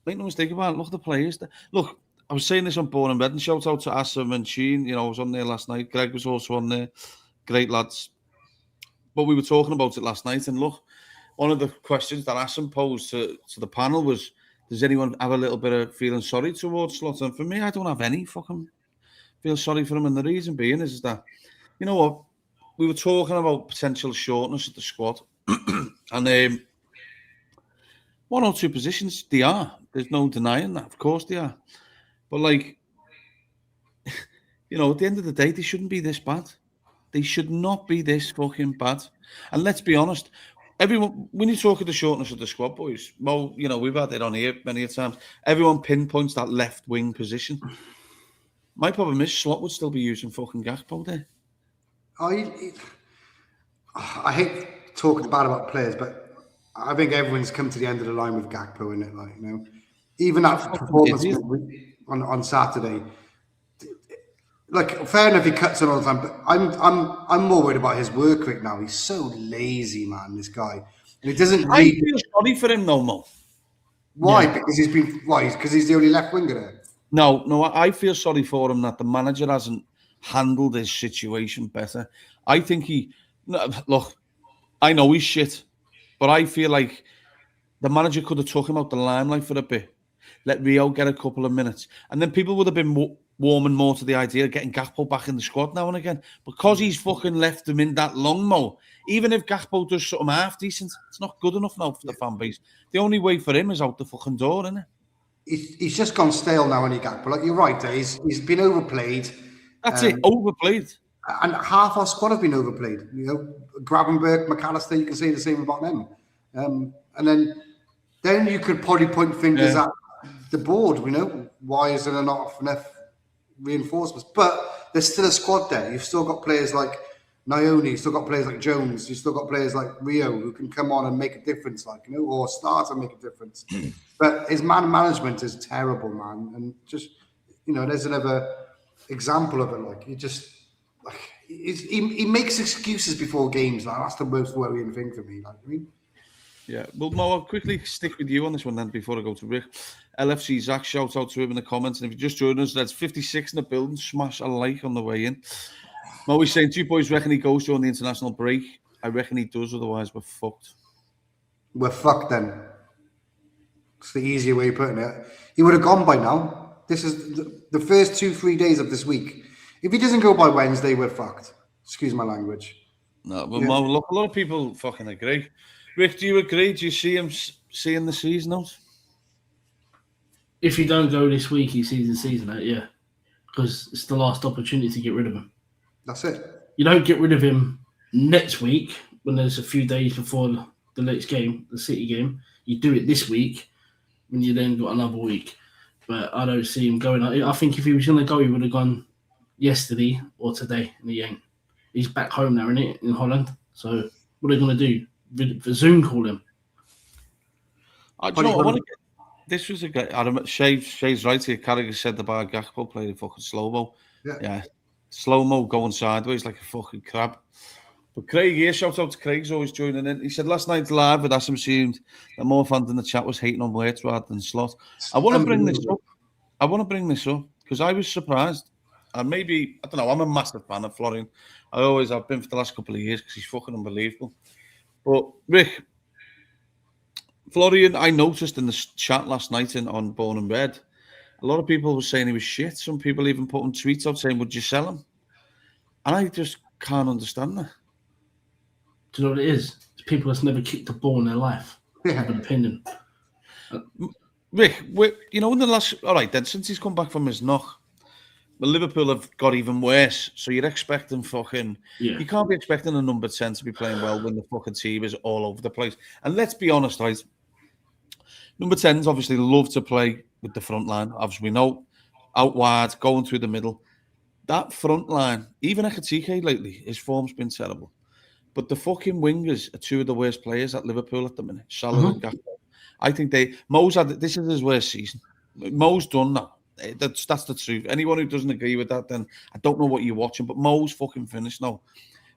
make no mistake about it. Look at the players. Look, I was saying this on Born and Bred, and shout out to Assam and Sheen. I was on there last night. Greg was also on there. Great lads. But we were talking about it last night, and look, one of the questions that Assam posed to the panel was, does anyone have a little bit of feeling sorry towards Slot? And for me, I don't have any fucking feel sorry for him. And the reason being is that, you know what? We were talking about potential shortness of the squad, and one or two positions they are. There's no denying that. Of course they are. But at the end of the day, they shouldn't be this bad. They should not be this fucking bad. And let's be honest, everyone, when you talk of the shortness of the squad, boys, Mo, you know, we've had it on here many times. Everyone pinpoints that left wing position. My problem is Slot would still be using fucking Gakpo there. I hate talking bad about players, but I think everyone's come to the end of the line with Gakpo in it. Like, you know, even that performance on Saturday. Like, fair enough, he cuts in all the time, but I'm more worried about his work rate now. He's so lazy, man. This guy, and he doesn't. I feel sorry for him, no more. Why? Yeah. Because because he's the only left winger there. No, I feel sorry for him that the manager hasn't handled his situation better. I think look, I know he's shit, but I feel like the manager could have took him out the limelight for a bit, let Rio get a couple of minutes, and then people would have been warming more to the idea of getting Gakpo back in the squad now and again. Because he's fucking left him in that long, Mo, even if Gakpo does something half decent, it's not good enough now for the fan base. The only way for him is out the fucking door, isn't it? He's just gone stale now, and Gakpo. Like, you're right, Dave. He's been overplayed. That's it, overplayed. And half our squad have been overplayed. You know, Gravenberch, McAllister, you can say the same about them. And then you could probably point fingers at the board. You know, why is there not enough reinforcements? But there's still a squad there. You've still got players like Nione, you've still got players like Jones, you've still got players like Rio who can come on and make a difference, like, you know, or start and make a difference. But his man management is terrible, man. And just, you know, there's another example of it. Like, he makes excuses before games. Like, that's the most worrying thing for me. Like, I mean, yeah. Well, Mo, I'll quickly stick with you on this one then before I go to Rick. LFC Zach, shout out to him in the comments. And if you just joined us, that's 56 in the building. Smash a like on the way in. Mo, he's saying 2 boys reckon he goes during the international break. I reckon he does, otherwise we're fucked. We're fucked then. It's the easier way of putting it. He would have gone by now. This is the first 2-3 days of this week. If he doesn't go by Wednesday, we're fucked. Excuse my language. No, but Mo, look, a lot of people fucking agree. Rick, do you agree? Do you see him seeing the season out? If he don't go this week, he sees the season out, yeah. Because it's the last opportunity to get rid of him. That's it. You don't get rid of him next week when there's a few days before the next game, the City game. You do it this week when you then got another week. But I don't see him going. I think if he was going to go, he would have gone yesterday or today, and he ain't. He's back home now, isn't he, in Holland? So what are they going to do? Zoom call him? This was a great. Shay's right here. Carragher said about Gakpo playing fucking slow-mo. Yeah. Slow-mo going sideways like a fucking crab. But Craig here, shout out to Craig's always joining in. He said last night's live with Asim seemed that more fans in the chat was hating on Wirtz rather than Slot. I want to bring this up because I was surprised. And maybe, I don't know, I'm a massive fan of Florian. I always have been for the last couple of years because he's fucking unbelievable. But Rick, Florian, I noticed in the chat last night on Born and Red, a lot of people were saying he was shit. Some people even putting tweets out saying, would you sell him? And I just can't understand that. Do you know what it is? It's people that's never kicked a ball in their life. Have an opinion. Rick, in the last... All right, then, since he's come back from his knock, the Liverpool have got even worse. So you're expecting fucking... Yeah. You can't be expecting a number 10 to be playing well when the fucking team is all over the place. And let's be honest, right? Number 10s obviously love to play with the front line. As we know, out wide, going through the middle. That front line, even Ekitike lately, his form's been terrible. But the fucking wingers are two of the worst players at Liverpool at the minute. Salah and Gakpo. I think this is his worst season. Mo's done now. That's the truth. Anyone who doesn't agree with that, then I don't know what you're watching. But Mo's fucking finished now.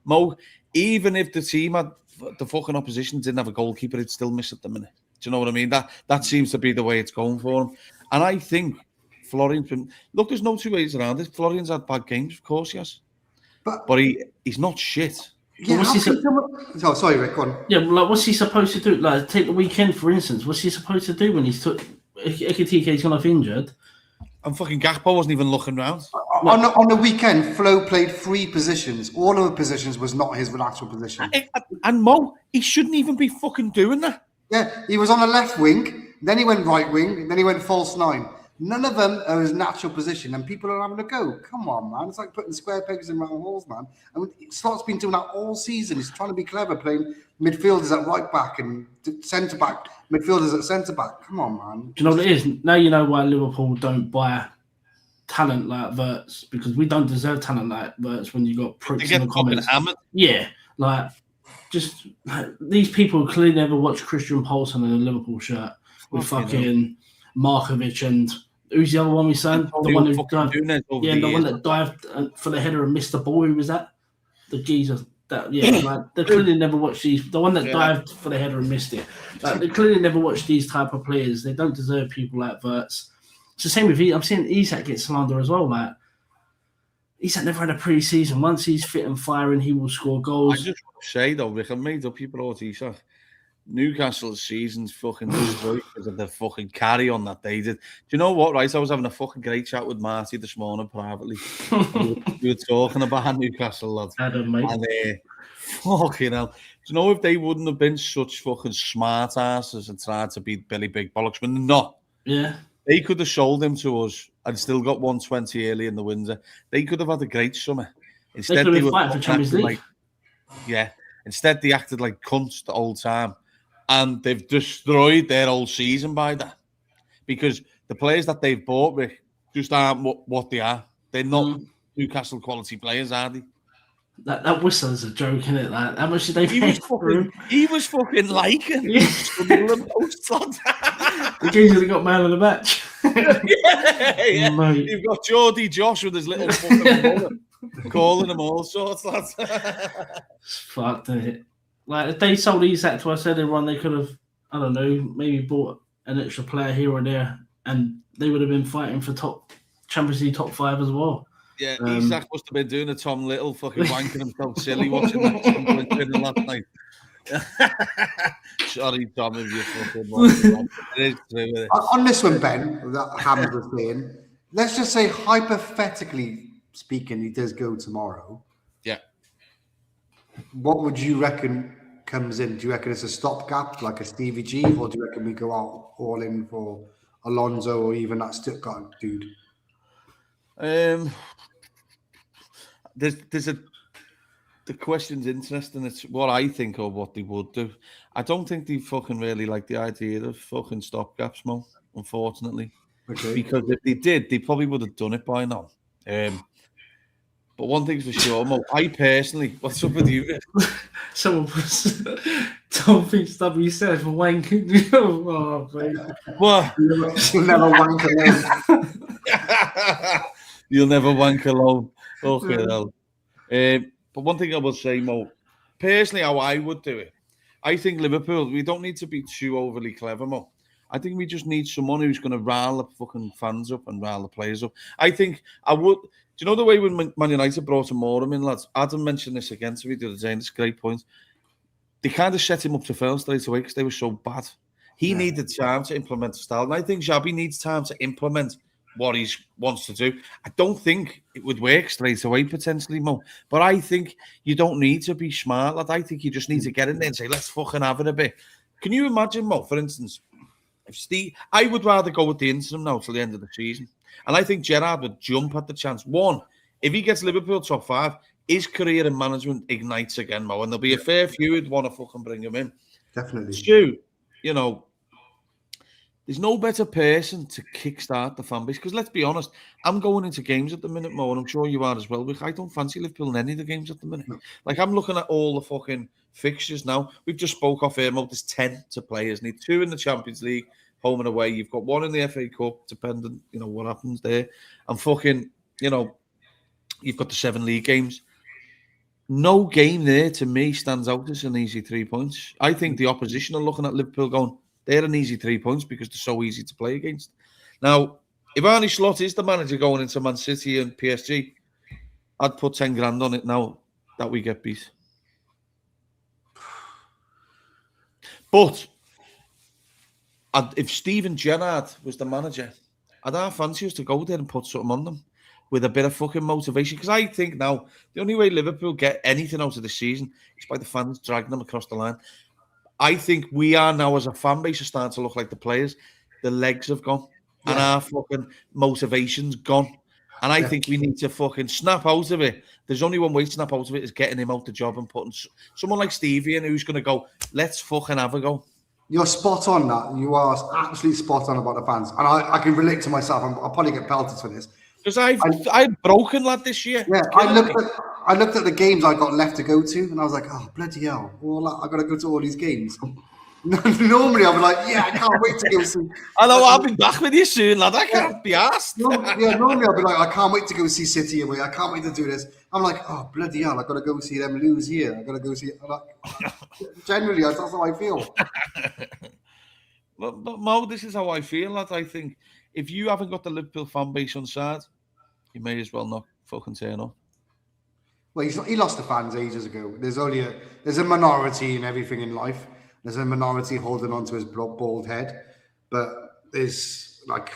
Mo, even if the team had the fucking opposition didn't have a goalkeeper, he'd still miss at the minute. Do you know what I mean? That seems to be the way it's going for him. And I think Florian's been... Look, there's no two ways around it. Florian's had bad games, of course, yes. But he's not shit. Yeah, sorry, Rick, go on. Yeah, like, what's he supposed to do? Like, take the weekend, for instance. What's he supposed to do when he's Ekitike's gone off injured? And fucking Gakpo wasn't even looking round. On the weekend, Flo played 3 positions. All of the positions was not his actual position. And Mo, he shouldn't even be fucking doing that. Yeah, he was on the left wing, then he went right wing, then he went false 9. None of them are his natural position, and people are having a go. Come on, man. It's like putting square pegs in round holes, man. And Slott's been doing that all season. He's trying to be clever, playing midfielders at right back and centre back, midfielders at centre back. Come on, man. Do you know what it is? Now you know why Liverpool don't buy talent like Wirtz, because we don't deserve talent like Wirtz when you got pricks in the comments. Yeah, like just these people clearly never watched Christian Poulsen in a Liverpool shirt with fucking Markovic and who's the other one we signed? The one who dived, the one that dived for the header and missed the ball. Who was that? The geezer. Like they clearly never watched these. The one that dived for the header and missed it. Like they clearly never watched these type of players. They don't deserve people like Wirtz. It's the same with I'm seeing Isak get slander as well. Like Isak never had a pre-season. Once he's fit and firing, he will score goals. I just want to say though, Rick, I made up people about Isak. Newcastle's season's fucking destroyed because of the fucking carry on that they did. Do you know what, right? I was having a fucking great chat with Marty this morning privately. we were talking about Newcastle, lads. Adam, mate. And fucking hell. Do you know if they wouldn't have been such fucking smart asses and tried to beat Billy Big Bollocks when they're not? Yeah. They could have sold him to us and still got 120 early in the winter. They could have had a great summer. Instead, they were fighting for Champions League. Instead, they acted like cunts the whole time. And they've destroyed their whole season by that. Because the players that they've bought, Rick, just aren't what they are. They're not Newcastle quality players, are they? That whistle is a joke, isn't it? Like, how much did they pay for him? He was fucking liking the geezer that got man of the match. yeah. You've got Geordie Josh with his little fucking brother calling him all sorts, lads. Fucked it. Like, if they sold Isak to us earlier on, they could have, I don't know, maybe bought an extra player here or there, and they would have been fighting for Champions League top 5 as well. Yeah, Isak must have been doing a Tom Little fucking wanking himself silly watching that Sunderland winning last night. Sorry, Tom, if you're fucking watching. It is true. On this one, Ben, that Hams was saying, let's just say, hypothetically speaking, he does go tomorrow. Yeah. What would you reckon comes in? Do you reckon it's a stopgap, like a Stevie G, or do you reckon we go out all in for Alonso or even that Stuttgart dude? The question's interesting. It's what I think of what they would do. I don't think they fucking really like the idea of fucking stopgaps, Mo, unfortunately. Okay. Because if they did, they probably would have done it by now. But one thing's for sure, Mo, I personally, what's up with you? Someone don't think W said for wanking. Oh, baby. What? You'll never wank alone. You'll never wank alone. Okay, hell. But one thing I will say, Mo, personally, how I would do it, I think Liverpool, we don't need to be too overly clever, Mo. I think we just need someone who's going to rile the fucking fans up and rile the players up. I think I would. Do you know the way when Man United brought Moram in, lads? Adam mentioned this again to me the other day, and it's a great point. They kind of set him up to fail straight away because they were so bad. He needed time to implement the style, and I think Xabi needs time to implement what he wants to do. I don't think it would work straight away, potentially, Mo. But I think you don't need to be smart, lad. I think you just need to get in there and say, let's fucking have it a bit. Can you imagine, Mo, for instance, if Steve, I would rather go with the interim now till the end of the season. And I think Gerrard would jump at the chance. One, if he gets Liverpool top 5, his career in management ignites again, Mo. And there'll be a fair few who'd want to fucking bring him in. Definitely. Two, you know, there's no better person to kickstart the fan base. Because let's be honest, I'm going into games at the minute, Mo, and I'm sure you are as well. I don't fancy Liverpool in any of the games at the minute. No. Like, I'm looking at all the fucking fixtures now. We've just spoke off here, Mo. There's 10 to play, isn't it? 2 in the Champions League, home and away. You've got 1 in the FA Cup, depending, you know, what happens there. And fucking, you know, you've got the 7 league games. No game there, to me, stands out as an easy 3 points. I think the opposition are looking at Liverpool going, they're an easy 3 points because they're so easy to play against. Now, if Arne Slot is the manager going into Man City and PSG, I'd put 10 grand on it now that we get beat. But if Steven Gerrard was the manager, I'd have fancy us to go there and put something on them with a bit of fucking motivation. Because I think now the only way Liverpool get anything out of the season is by the fans dragging them across the line. I think we are now, as a fan base, are starting to look like the players. The legs have gone. and our fucking motivation's gone. And I think we need to fucking snap out of it. There's only one way to snap out of it is getting him out the job and putting someone like Stevie in who's going to go, let's fucking have a go. You're spot on that. You are absolutely spot on about the fans. And I can relate to myself. I'll probably get pelted for this. Because I've broken, lad, this year. Yeah, I looked at the games I got left to go to, and I was like, oh, bloody hell. I got to go to all these games. Normally, I'd be like, yeah, I can't wait to go see. I know, I'll be back with you soon, lad. I can't be asked. Normally, I'll be like, I can't wait to go see City away. I can't wait to do this. I'm like, oh, bloody hell, I got to go see them lose here. I got to go see. Generally, that's how I feel. But Mo, this is how I feel, lad. I think if you haven't got the Liverpool fan base on side, you may as well not fucking turn up. Well, he lost the fans ages ago. There's a minority in everything in life. There's a minority holding on to his bald head, but there's like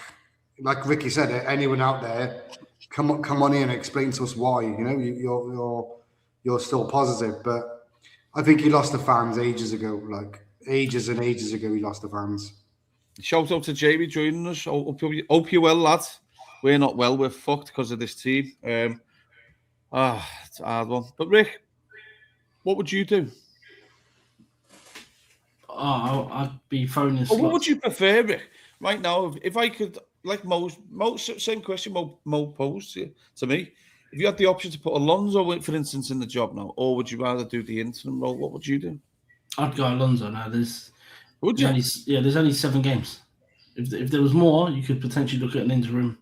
Ricky said, anyone out there, come on in and explain to us why. You know, you're still positive, but I think he lost the fans ages ago. Like ages and ages ago, he lost the fans. Shout out to Jamie joining us. Hope you're well, lad. We're not well. We're fucked because of this team. It's a hard one. But Rick, what would you do? Oh, I'd be phoning. What would you prefer, Rick? Right now, if I could, like Mo, same question Mo posed to me. If you had the option to put Alonso, for instance, in the job now, or would you rather do the interim role? What would you do? I'd go Alonso now. Would you? There's only 7 games. If there was more, you could potentially look at an interim.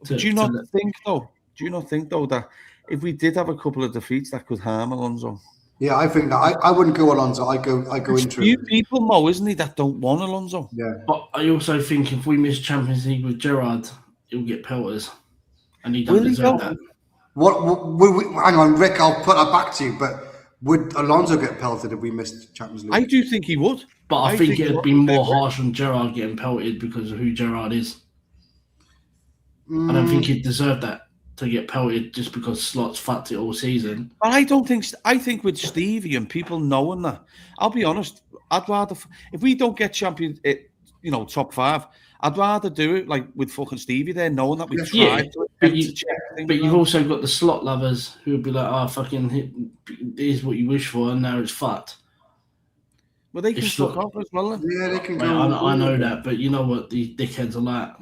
Do you not think though that if we did have a couple of defeats, that could harm Alonso? Yeah, I think that I wouldn't go Alonso. I go interim. Few people, Mo, isn't he, that don't want Alonso? Yeah. But I also think if we miss Champions League with Gerrard, he'll get pelters, and he doesn't deserve that. Hang on, Rick. I'll put that back to you. But would Alonso get pelted if we missed Champions League? I do think he would. But I think it'd be more harsh on Gerrard getting pelted because of who Gerrard is. I don't think he'd deserve that to get pelted just because Slot's fucked it all season. But I think with Stevie and people knowing that, I'll be honest, I'd rather, if we don't get champion, top 5, I'd rather do it like with fucking Stevie there, knowing that we tried. But you've also got the Slot lovers who would be like, oh, fucking, here's what you wish for, and now it's fucked. Well, they can fuck off as well. Then. Yeah, they can go. I know that, but you know what these dickheads are like.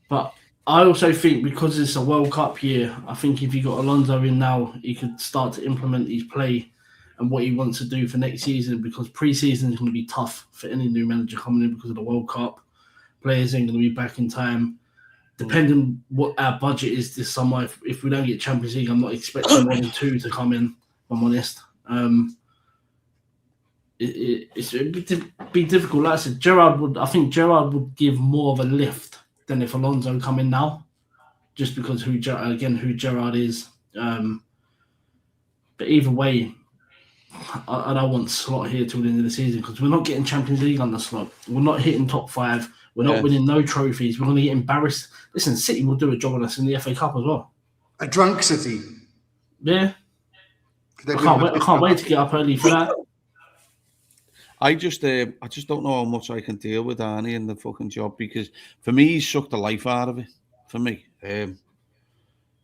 But I also think because it's a World Cup year, I think if you got Alonso in now, he could start to implement his play and what he wants to do for next season, because pre-season is going to be tough for any new manager coming in because of the World Cup. Players ain't going to be back in time. Depending what our budget is this summer, if we don't get Champions League, I'm not expecting 1 and 2 to come in, if I'm honest. It'd be difficult. Like I said, I think Gerrard would give more of a lift than if Alonso come in now, just because who Gerrard is. But either way, I don't want Slot here till the end of the season because we're not getting Champions League on the Slot. We're not hitting top 5. We're not winning no trophies. We're going to get embarrassed. Listen, City will do a job on us in the FA Cup as well. A drunk City. Yeah. I can't wait to get up early for that. I just don't know how much I can deal with Arnie in the fucking job, because for me, he's sucked the life out of it. For me,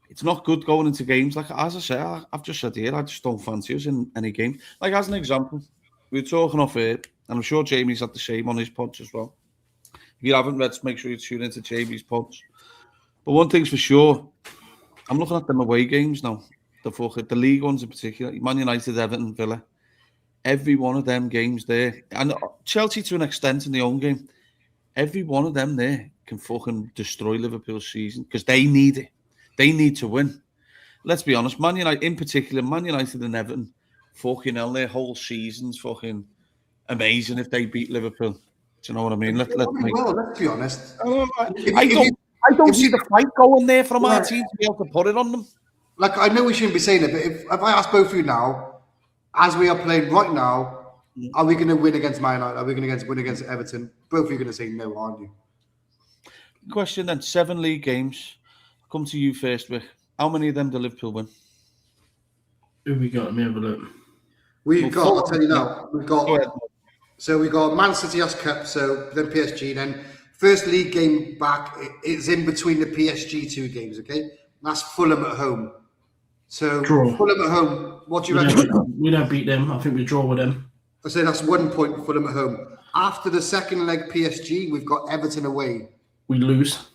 it's not good going into games. Like, as I say, I've just said here, I just don't fancy us in any game. Like, as an example, we were talking off here, and I'm sure Jamie's had the same on his pods as well. If you haven't, let's make sure you tune into Jamie's pods. But one thing's for sure, I'm looking at them away games now. The league ones in particular, Man United, Everton, Villa. Every one of them games there, and Chelsea to an extent in the home game, every one of them there can fucking destroy Liverpool's season because they need it. They need to win. Let's be honest, Man United in particular, Man United and Everton, fucking hell, their whole season's fucking amazing if they beat Liverpool. Do you know what I mean? Let's be honest. I don't see the fight going there from our team to be able to put it on them. Like, I know we shouldn't be saying it, but if I ask both of you now, as we are playing right now, are we going to win against Man United? Are we going to win against Everton? Both of you are going to say no, aren't you? Question then, 7 league games. Come to you first, Rick. How many of them do Liverpool win? Who we got? Let me have a look. I'll tell you now. So we got Man City US Cup, so then PSG, then first league game back. It's in between the PSG 2 games, okay? That's Fulham at home. So Draw. Fulham at home, what do you reckon? We don't beat them. I think we draw with them. I say that's 1 point for Fulham at home. After the second leg PSG, we've got Everton away. We lose.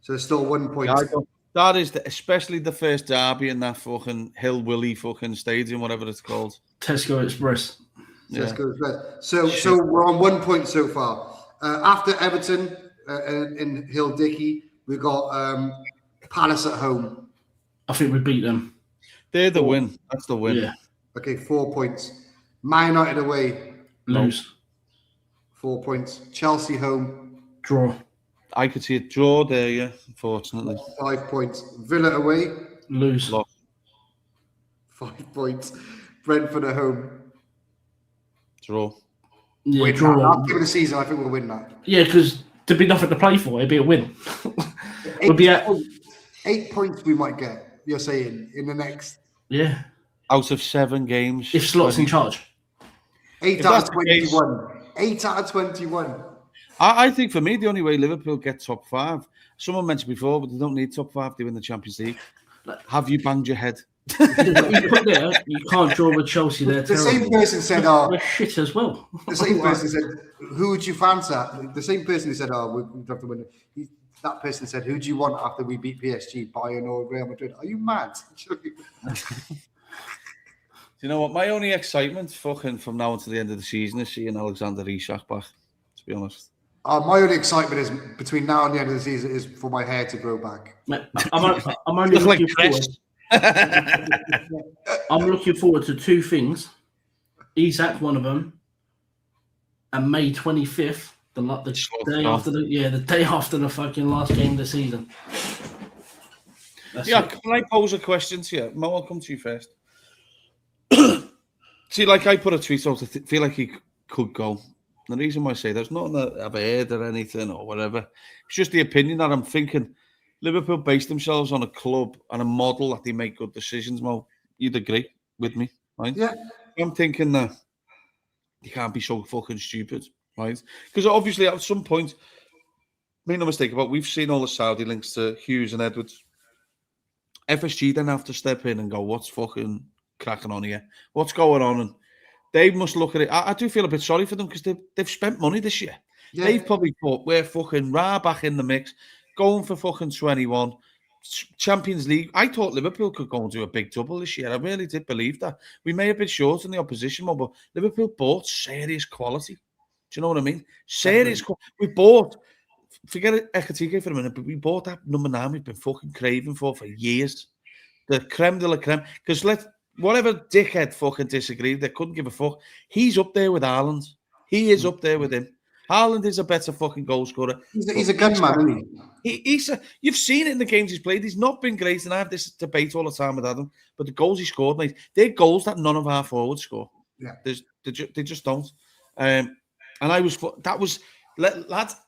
So there's still 1 point. Yeah, that is especially the first derby in that fucking Hill Willie fucking stadium, whatever it's called. Tesco Express. Yeah. So we're on 1 point so far. After Everton in Hill Dickey, we've got Palace at home. I think we beat them. They're the win. That's the win. Yeah. Okay, 4 points. Man United away. Lose. 4 points. Chelsea home. Draw. I could see a draw there, yeah, unfortunately. 5 points. Villa away. Lose. Lost. 5 points. Brentford at home. Draw. Yeah, Win draw. that. After the season, I think we'll win that. Yeah, because there'd be nothing to play for. It'd be a win. 8 points we might get, you're saying, in the next... Yeah. Out of 7 games. If Slot's in charge. 8 out of 21. 8 out of 21. I think for me, the only way Liverpool get top 5, someone mentioned before, but they don't need top 5, they win the Champions League. Have you banged your head? You put there, you can't draw with Chelsea. They're The terrible. same person said, They're shit as well. The same person said, who would you fancy? The same person who said, we have to win. That person said, who do you want after we beat PSG, Bayern or Real Madrid? Are you mad? Do you know what? My only excitement fucking from now until the end of the season is seeing Alexander Isak back, to be honest. My only excitement is between now and the end of the season is for my hair to grow back. I'm only looking forward. I'm looking forward to 2 things. Isak, one of them, and May 25th, the day after the day after the fucking last game of the season. Can I pose a question to you? Mo, I'll come to you first. See, like I put a tweet out, I feel like he could go. The reason why I say there's nothing that I've heard or anything or whatever. It's just the opinion that I'm thinking. Liverpool base themselves on a club and a model that they make good decisions, Mo. You'd agree with me, right? Yeah. I'm thinking that you can't be so fucking stupid, right? Because obviously at some point, make no mistake about, we've seen all the Saudi links to Hughes and Edwards. FSG then have to step in and go, what's fucking cracking on here? What's going on? And they must look at it. I do feel a bit sorry for them because they've spent money this year. Yeah. They've probably thought, we're fucking back in the mix, going for fucking 21. Champions League. I thought Liverpool could go and do a big double this year. I really did believe that. We may have been short in the opposition, but Liverpool bought serious quality. Do you know what I mean? Serious quality. We bought, forget it, Ekatike for a minute, but we bought that number 9 we've been fucking craving for years. The creme de la creme. Because whatever dickhead fucking disagreed, they couldn't give a fuck. He's up there with Haaland. He is up there with him. Haaland is a better fucking goal scorer. He's a gun man, isn't he? You've seen it in the games he's played. He's not been great, and I have this debate all the time with Adam. But the goals he scored, mate, they're goals that none of our forwards score. Yeah, they just don't. And lads,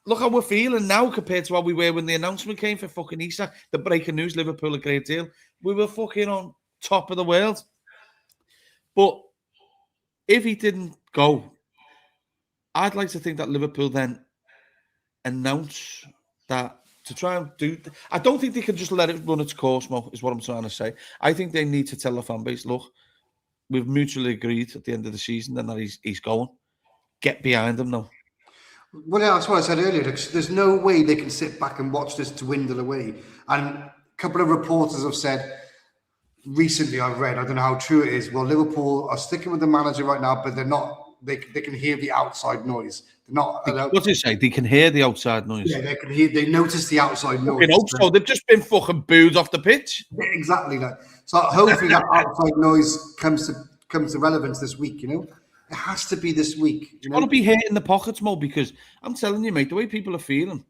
look how we're feeling now compared to how we were when the announcement came for fucking Isak. The breaking news: Liverpool a great deal. We were fucking on top of the world. But if he didn't go, I'd like to think that Liverpool then announce that to try and do. I don't think they can just let it run its course, Mo, is what I'm trying to say. I think they need to tell the fan base, look, we've mutually agreed at the end of the season then that he's going. Get behind him now. Well, yeah, that's what I said earlier. There's no way they can sit back and watch this dwindle away. And a couple of reporters have said recently, I've read, I don't know how true it is, well, Liverpool are sticking with the manager right now, but they're not. They can hear the outside noise. They're not. What do you say? They can hear the outside noise. Yeah, they can hear. They notice the outside noise. Hope so. They've just been fucking booed off the pitch. Exactly that. So hopefully that outside noise comes to relevance this week. You know, it has to be this week. It's got to be here in the pockets, Mo, because I'm telling you, mate, the way people are feeling,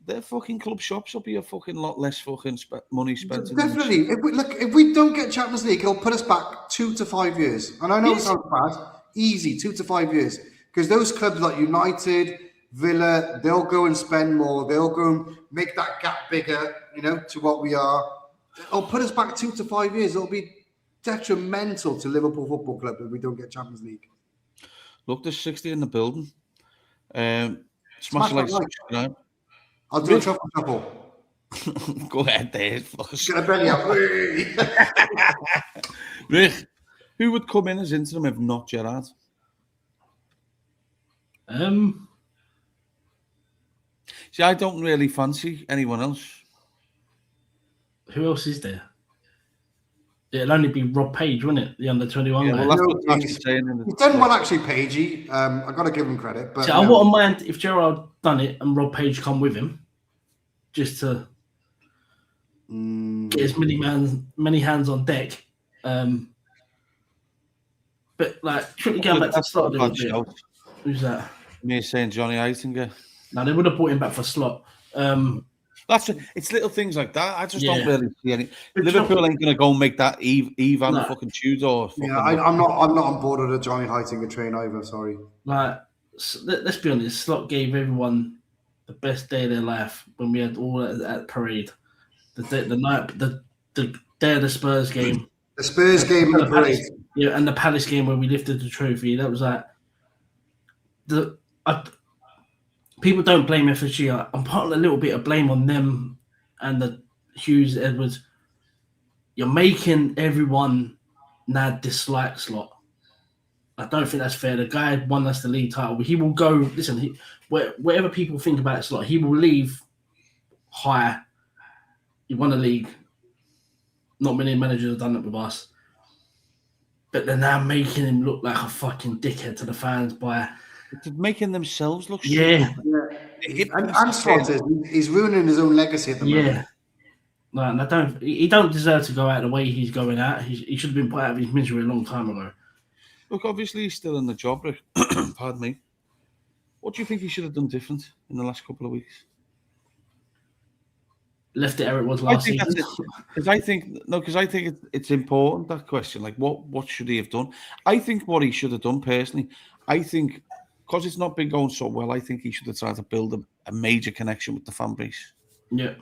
their fucking club shops will be a fucking lot less fucking money spent. Definitely. If we don't get Champions League, it'll put us back 2 to 5 years. And I know it sounds bad. Easy, 2 to 5 years. Because those clubs like United, Villa, they'll go and spend more. They'll go and make that gap bigger, you know, to what we are. It'll put us back 2 to 5 years. It'll be detrimental to Liverpool Football Club if we don't get Champions League. Look, there's 60 in the building. Smash Smash that like like. subscribe. I'll do a truffle couple. Go ahead, there. Fuckers. Get a belly up. Rick, who would come in as interim if not Gerrard? See, I don't really fancy anyone else. Who else is there? It'll only be Rob Page, wouldn't it? The under-21 Yeah, guy. well, that's No, what Pat's he's- saying. In the, He's done well, actually, Pagey. I've got to give him credit. But See, I wouldn't mind if Gerrard done it and Rob Page come with him, just to get as many hands on deck. But like, quickly going back to the start a little bit. Who's that? Me saying Johnny Eitinger. No, they would have brought him back for slot. It's little things like that. I just don't really see any. But Liverpool ain't gonna go and make that Ivan No. fucking Tudor. Yeah, I'm not on board with the Johnny Heitinger train either. Sorry. Like, let's be honest, Slot gave everyone the best day of their life when we had all that parade. The day of the Spurs game. The Spurs game and the parade. Yeah, and the Palace game where we lifted the trophy. That was like people don't blame FSG. I'm putting a little bit of blame on them and the Hughes Edwards. You're making everyone now dislike Slot. I don't think that's fair. The guy won us the league title. He will go. Listen, whatever people think about Slot, he will leave high. He won the league. Not many managers have done it with us. But they're now making him look like a fucking dickhead to the fans by making themselves look yeah. And Slot he's ruining his own legacy at the moment. No, and he don't deserve to go out the way he's going out. He should have been put out of his misery a long time ago. Look, obviously he's still in the job, Rick. Pardon me. What do you think he should have done different in the last couple of weeks? Left it how it was last season. Because I think it's important, that question. Like, what should he have done? I think what he should have done personally, I think, because it's not been going so well, I think he should have tried to build a major connection with the fan base. Yeah.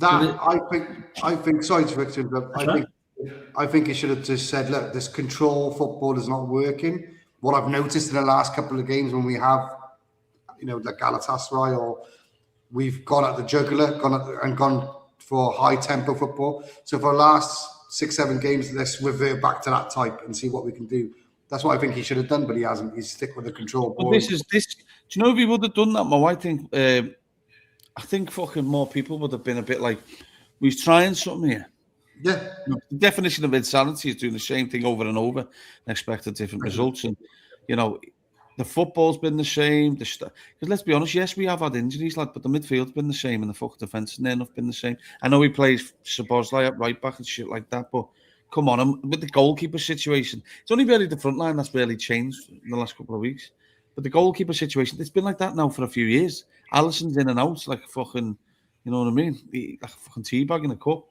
I think. Sorry to interrupt, but I think he should have just said, "Look, this control football is not working." What I've noticed in the last couple of games when we have, like Galatasaray, or we've gone at the jugular, gone for high tempo football. So for the last 6-7 games, let's revert back to that type and see what we can do. That's what I think he should have done, but he hasn't. He's stick with the control ball. But this. Do you know if he would have done that, Mo? I think fucking more people would have been a bit like, we're trying something here. Yeah. The definition of insanity is doing the same thing over and over and expecting different results. And, the football's been the same. Because let's be honest, yes, we have had injuries, but the midfield's been the same and the fucking defence has near enough been the same. I know he plays Szoboszlai at right back and shit like that, but come on, with the goalkeeper situation, it's only really the front line that's really changed in the last couple of weeks. But the goalkeeper situation, it's been like that now for a few years. Alisson's in and out like fucking, you know what I mean? Like a fucking teabag in a cup.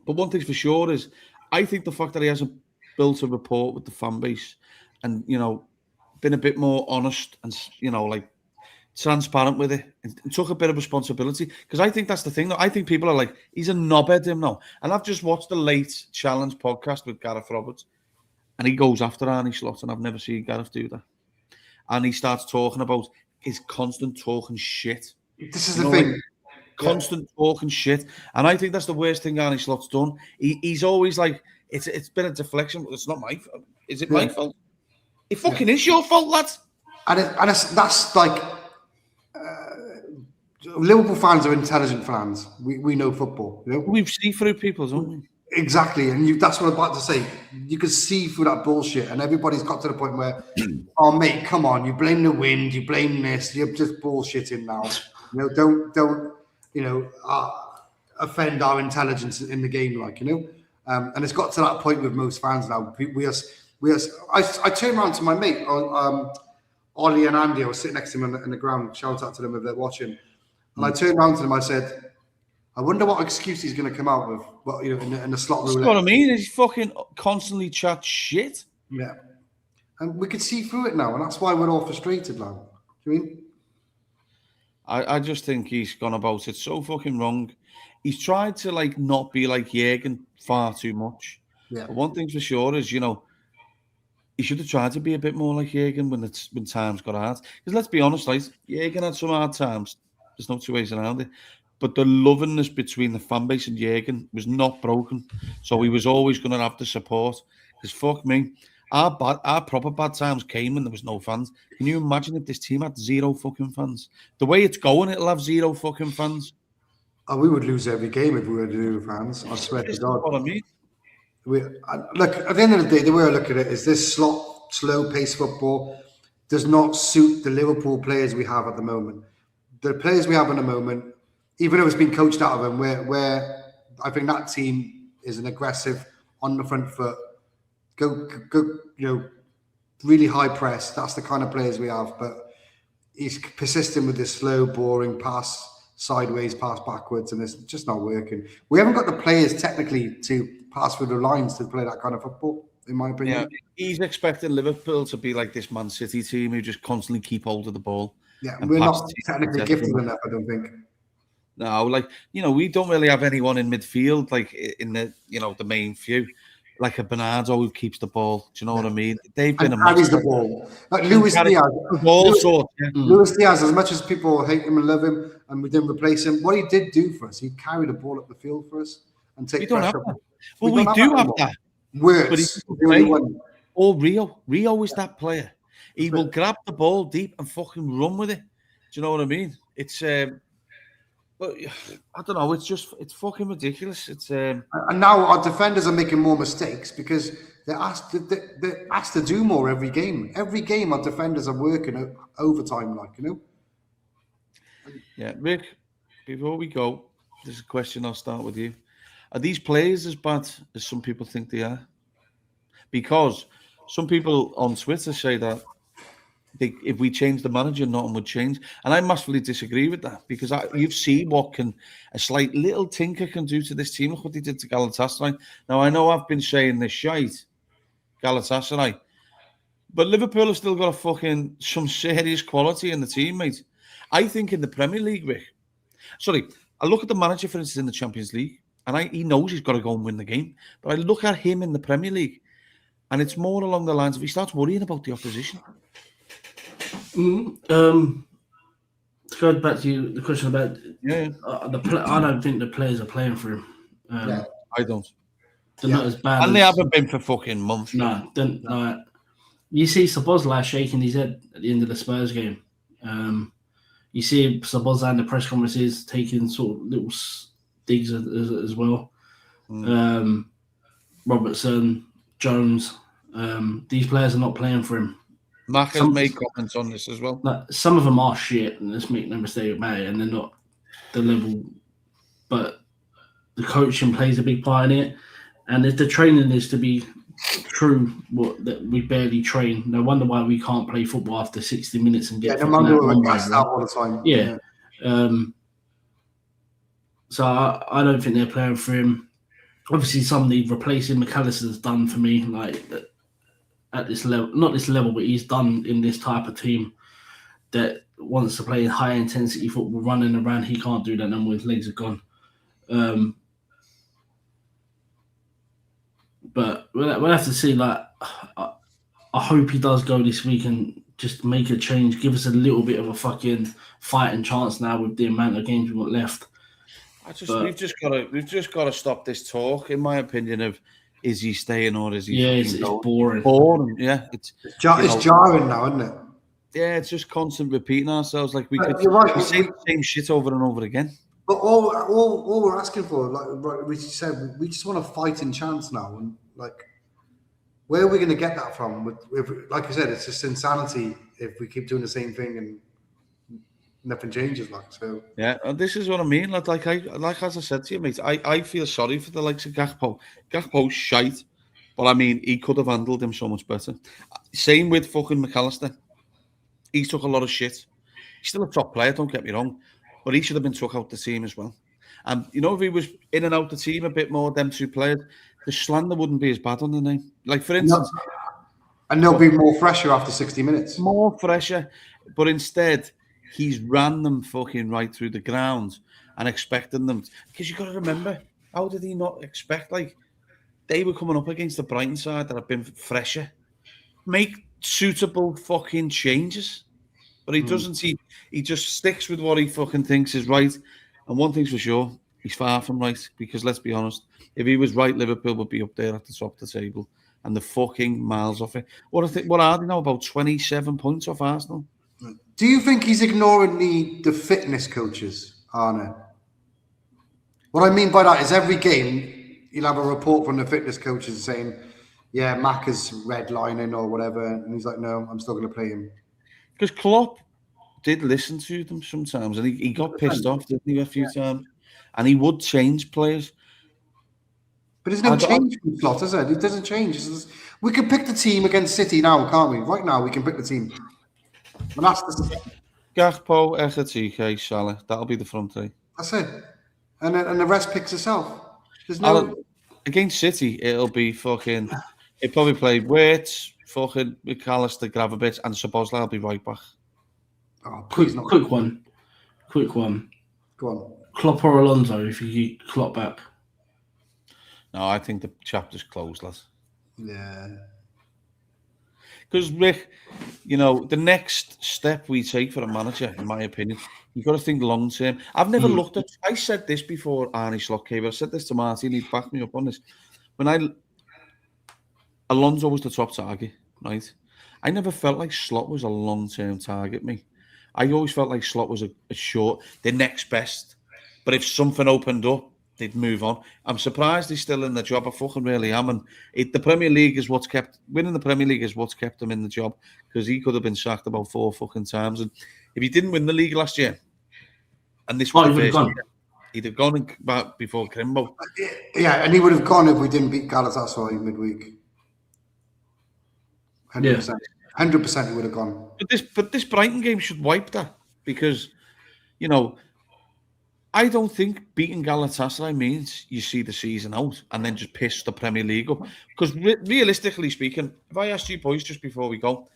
But one thing's for sure is, I think the fact that he hasn't built a rapport with the fan base and, been a bit more honest and, transparent with it and took a bit of responsibility. Because I think that's the thing. I think people are like, he's a knobhead, him now. And I've just watched the late challenge podcast with Gareth Roberts and he goes after Arnie Slot, and I've never seen Gareth do that. And he starts talking about his constant talking shit. This is the thing. Constant talking shit. And I think that's the worst thing Arnie Slot's done. He's always like, it's been a deflection, but it's not my fault. Is it my fault? It fucking is your fault, lads. And that's like, Liverpool fans are intelligent fans. We know football. We see through people, don't we? Exactly. And that's what I'm about to say. You can see through that bullshit, and everybody's got to the point where, oh, mate, come on. You blame the wind. You blame this. You're just bullshitting now. Don't offend our intelligence in the game, and it's got to that point with most fans now. I turned around to my mate, Ollie and Andy. I was sitting next to him in the ground. Shout out to them if they're watching. And I turned around to them. I said, I wonder what excuse he's going to come out with. In the slot roulette. That's what I mean. He's fucking constantly chat shit. Yeah, and we could see through it now, and that's why we're all frustrated now. Do you mean? I just think he's gone about it so fucking wrong. He's tried to not be like Jürgen far too much. Yeah. But one thing's for sure is, he should have tried to be a bit more like Jürgen when times got hard. Because let's be honest, right? Jürgen had some hard times. There's no two ways around it. But the lovingness between the fan base and Jürgen was not broken. So he was always going to have the support. Because fuck me, our proper bad times came when there was no fans. Can you imagine if this team had 0 fucking fans? The way it's going, it'll have 0 fucking fans. Oh, we would lose every game if we were to do fans. I swear to God. What I mean. Look, at the end of the day, the way I look at it is this slow pace football does not suit the Liverpool players we have at the moment. The players we have at the moment, even though it's been coached out of them, where I think that team is an aggressive on the front foot, go, really high press. That's the kind of players we have. But he's persistent with this slow, boring pass, sideways, pass backwards, and it's just not working. We haven't got the players technically to pass through the lines to play that kind of football, in my opinion. Yeah, he's expecting Liverpool to be like this Man City team who just constantly keep hold of the ball. Yeah, we're not technically gifted enough, I don't think. No, we don't really have anyone in midfield, like in the the main few, like a Bernardo who keeps the ball. Do you know what I mean? They've been carries the ball. Like Luis Diaz. Luis Diaz, as much as people hate him and love him, and we didn't replace him, what he did do for us, he carried the ball up the field for us and take pressure. Well, we do have that. Words. Or Rio is that player. He will grab the ball deep and fucking run with it. Do you know what I mean? It's but I don't know. It's fucking ridiculous. It's and now our defenders are making more mistakes because they're asked to do more every game. Every game, our defenders are working overtime, Yeah, Rick. Before we go, there's a question. I'll start with you. Are these players as bad as some people think they are? Because some people on Twitter say that if we change the manager, nothing would change. And I massively disagree with that because you've seen what a slight little tinker can do to this team. Look what they did to Galatasaray. Now, I know I've been saying this shite, Galatasaray, but Liverpool have still got some serious quality in the team, mate. I think in the Premier League, Rick, I look at the manager, for instance, in the Champions League, and he knows he's got to go and win the game. But I look at him in the Premier League, and it's more along the lines of he starts worrying about the opposition. To go back to the question about I don't think the players are playing for him. I don't. They're not as bad, and they haven't been for fucking months. No, you see Szoboszlai shaking his head at the end of the Spurs game. You see Szoboszlai in the press conferences taking sort of little digs as well. Robertson, Jones, these players are not playing for him. Mac has made comments on this as well. Some of them are shit, and let's make no mistake about it, and they're not the level. But the coaching plays a big part in it, and if the training is to be true, that we barely train, no wonder why we can't play football after 60 minutes and get. No wonder we're gassed out all the time. Yeah. So I don't think they're playing for him. Obviously, somebody replacing McAllister's done for me, like at this level, not this level, but he's done in this type of team that wants to play high intensity football, running around. He can't do that no more. His legs are gone. But we'll have to see. Like, I hope he does go this week and just make a change, give us a little bit of a fucking fighting chance now with the amount of games we've got left. We've just got to stop this talk, in my opinion, of is he staying or is he? Yeah, it's boring. Boring. Yeah, it's jarring now, isn't it? Yeah, it's just constant repeating ourselves. Like we could say the same shit over and over again. But all we're asking for, like we said, we just want a fighting chance now, and like, where are we going to get that from? Like I said, it's just insanity if we keep doing the same thing and nothing changes. Yeah, and this is what I mean. Like as I said to you, mate, I feel sorry for the likes of Gakpo. Gakpo's shite, but I mean, he could have handled him so much better. Same with fucking McAllister. He took a lot of shit. He's still a top player, don't get me wrong, but he should have been took out the team as well. And if he was in and out the team a bit more, them two players, the slander wouldn't be as bad on the name. Like for instance, and they'll be more fresher after 60 minutes. More fresher, but instead, he's ran them fucking right through the ground and expecting them. Because you've got to remember, how did he not expect? Like, they were coming up against the Brighton side that have been fresher. make suitable fucking changes. But he doesn't. He just sticks with what he fucking thinks is right. And one thing's for sure, he's far from right. Because let's be honest, if he was right, Liverpool would be up there at the top of the table, and the fucking miles off it. What are they now? About 27 points off Arsenal. Do you think he's ignoring the fitness coaches, Arne? What I mean by that is every game you'll have a report from the fitness coaches saying, "Yeah, Mac is redlining or whatever," and he's like, "No, I'm still going to play him." Because Klopp did listen to them sometimes, and he got pissed off, didn't he, a few times? And he would change players. But there's no change from Slot, is there? It doesn't change. We can pick the team against City now, can't we? Right now, we can pick the team. And that's Gakpo, Ekatike, Salah. That'll be the front three. That's it. And the rest picks itself. There's no... Against City, it'll be fucking... He'll probably play Wirtz, fucking McAllister, Gravenberch, and Szoboszlai will be right back. Oh, please not. Quick one. Go on. Klopp or Alonso if you get Klopp back? No, I think the chapter's closed, lads. Yeah. Because, Rick, the next step we take for a manager, in my opinion, you've got to think long term. I've never looked at... I said this before Arne Slot came. I said this to Martin. He backed me up on this. Alonso was the top target, right? I never felt like Slot was a long-term target, me. I always felt like Slot was a short, the next best. But if something opened up, they'd move on. I'm surprised he's still in the job. I fucking really am. And the Premier League is what's kept... Winning the Premier League is what's kept him in the job, because he could have been sacked about 4 fucking times. And if he didn't win the league last year, and this was the first year, he'd have gone back before Crimbo. Yeah, and he would have gone if we didn't beat Galatasaray midweek. 100%. 100% he would have gone. But this Brighton game should wipe that, because, I don't think beating Galatasaray means you see the season out and then just piss the Premier League up. Because realistically speaking, if I asked you boys just before we go,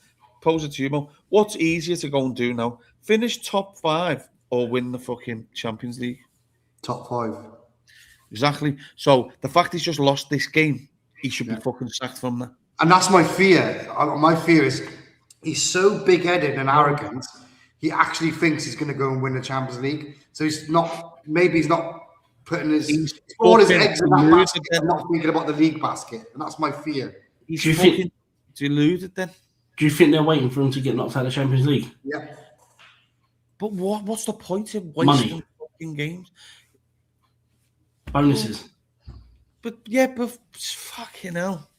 pose it to you, Mo, what's easier to go and do now? Finish top 5 or win the fucking Champions League? Top 5. Exactly. So the fact he's just lost this game, he should be fucking sacked from that. And that's my fear. My fear is he's so big-headed and arrogant, he actually thinks he's going to go and win the Champions League. So he's not putting all his eggs in that basket and not thinking about the league basket. And that's my fear. He's fucking deluded then. Do you think they're waiting for him to get knocked out of the Champions League? Yeah. But what's the point of wasting fucking games? Bonuses. But fucking hell.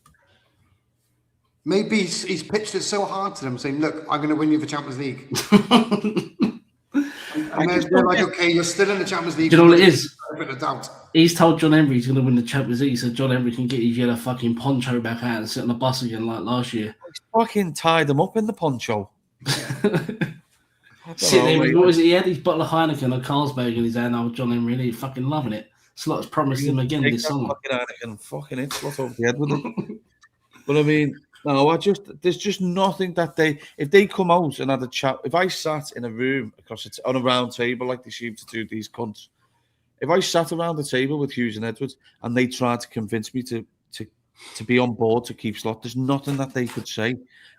Maybe he's pitched it so hard to them, saying, "Look, I'm going to win you the Champions League." and they're like, "Okay, you're still in the Champions League." Do you know what it is? A bit of doubt. He's told John Henry he's going to win the Champions League, so John Henry can get his yellow fucking poncho back out and sit on the bus again like last year. He's fucking tied him up in the poncho. Sitting there with, what was it? He had his bottle of Heineken or Carlsberg in his hand. Old John Henry, and he's fucking loving it. Slot's promised him again this summer. Fucking hit Slot over the head with it. But I mean, no, there's just nothing that if they come out and had a chat, if I sat in a room on a round table like they seem to do, these cunts, if I sat around the table with Hughes and Edwards and they tried to convince me to be on board to keep Slot, there's nothing that they could say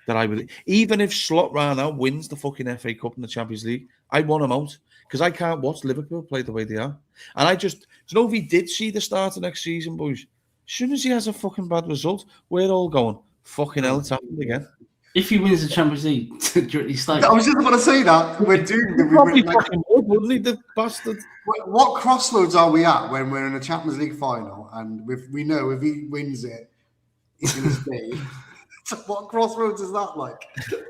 that I would. Even if Slot right now wins the fucking FA Cup and the Champions League, I want him out, because I can't watch Liverpool play the way they are. And do you know, if he did see the start of next season, boys, as soon as he has a fucking bad result, we're all going, fucking hell, it's happened again. If he wins the Champions League, directly stay. I was just about to say that. We're doomed. Probably fucking would, wouldn't he, the bastard? What crossroads are we at when we're in a Champions League final and we know if he wins it, he's going to stay? What crossroads is that like?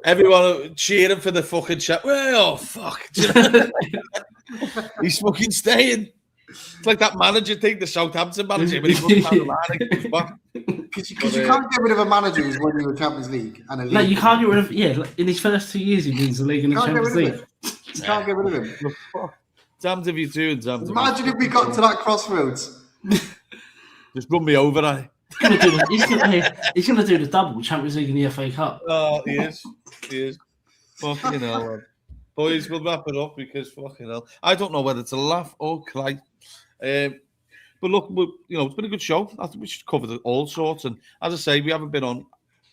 Everyone cheering for the fucking chat. Well, fuck. He's fucking staying. It's like that manager thing, the Southampton manager, when he runs down the line and comes back. Because you can't get rid of a manager who's won you a Champions League and a league. No, you can't get rid of. Yeah, in his first 2 years, he wins the league and the Champions League. You can't get rid of him. Damned if you do and damned if you do. Imagine if we got to that crossroads. Just run me over, eh? He's going to do the double Champions League and the FA Cup. Oh, he is. Fucking hell, man. Boys, we'll wrap it up because fucking hell. I don't know whether to laugh or cry. But look, it's been a good show. I think we should cover all sorts. And as I say, we haven't been on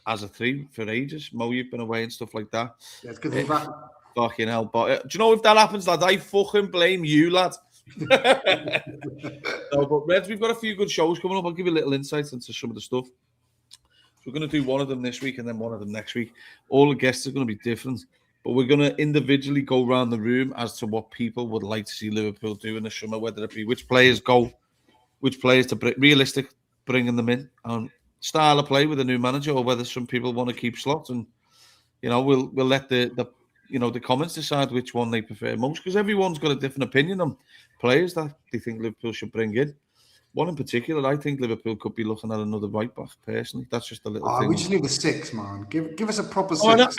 as a 3 for ages. Mo, you've been away and stuff like that. Yeah, it's good to be back. Fucking hell. But do you know if that happens, lad, I fucking blame you, lad. No, but Reds, we've got a few good shows coming up. I'll give you a little insight into some of the stuff. We're going to do one of them this week and then one of them next week. All the guests are going to be different, but we're going to individually go around the room as to what people would like to see Liverpool do in the summer, whether it be which players go, which players to realistic bringing them in, and style of play with a new manager, or whether some people want to keep slots. And we'll let the comments decide which one they prefer most, because everyone's got a different opinion on players that they think Liverpool should bring in. One in particular, I think Liverpool could be looking at another right back, personally. That's just a little thing. We just need a 6, man. Give us a proper 6.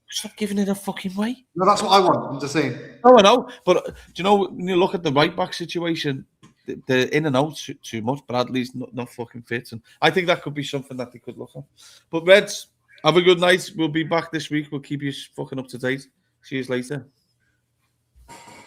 Stop giving it a fucking way. No, that's what I want. I'm just saying. No, I know. But, do you know, when you look at the right back situation, they're in and out too much. Bradley's not fucking fit. And I think that could be something that they could look at. But, Reds, have a good night. We'll be back this week. We'll keep you fucking up to date. See you later.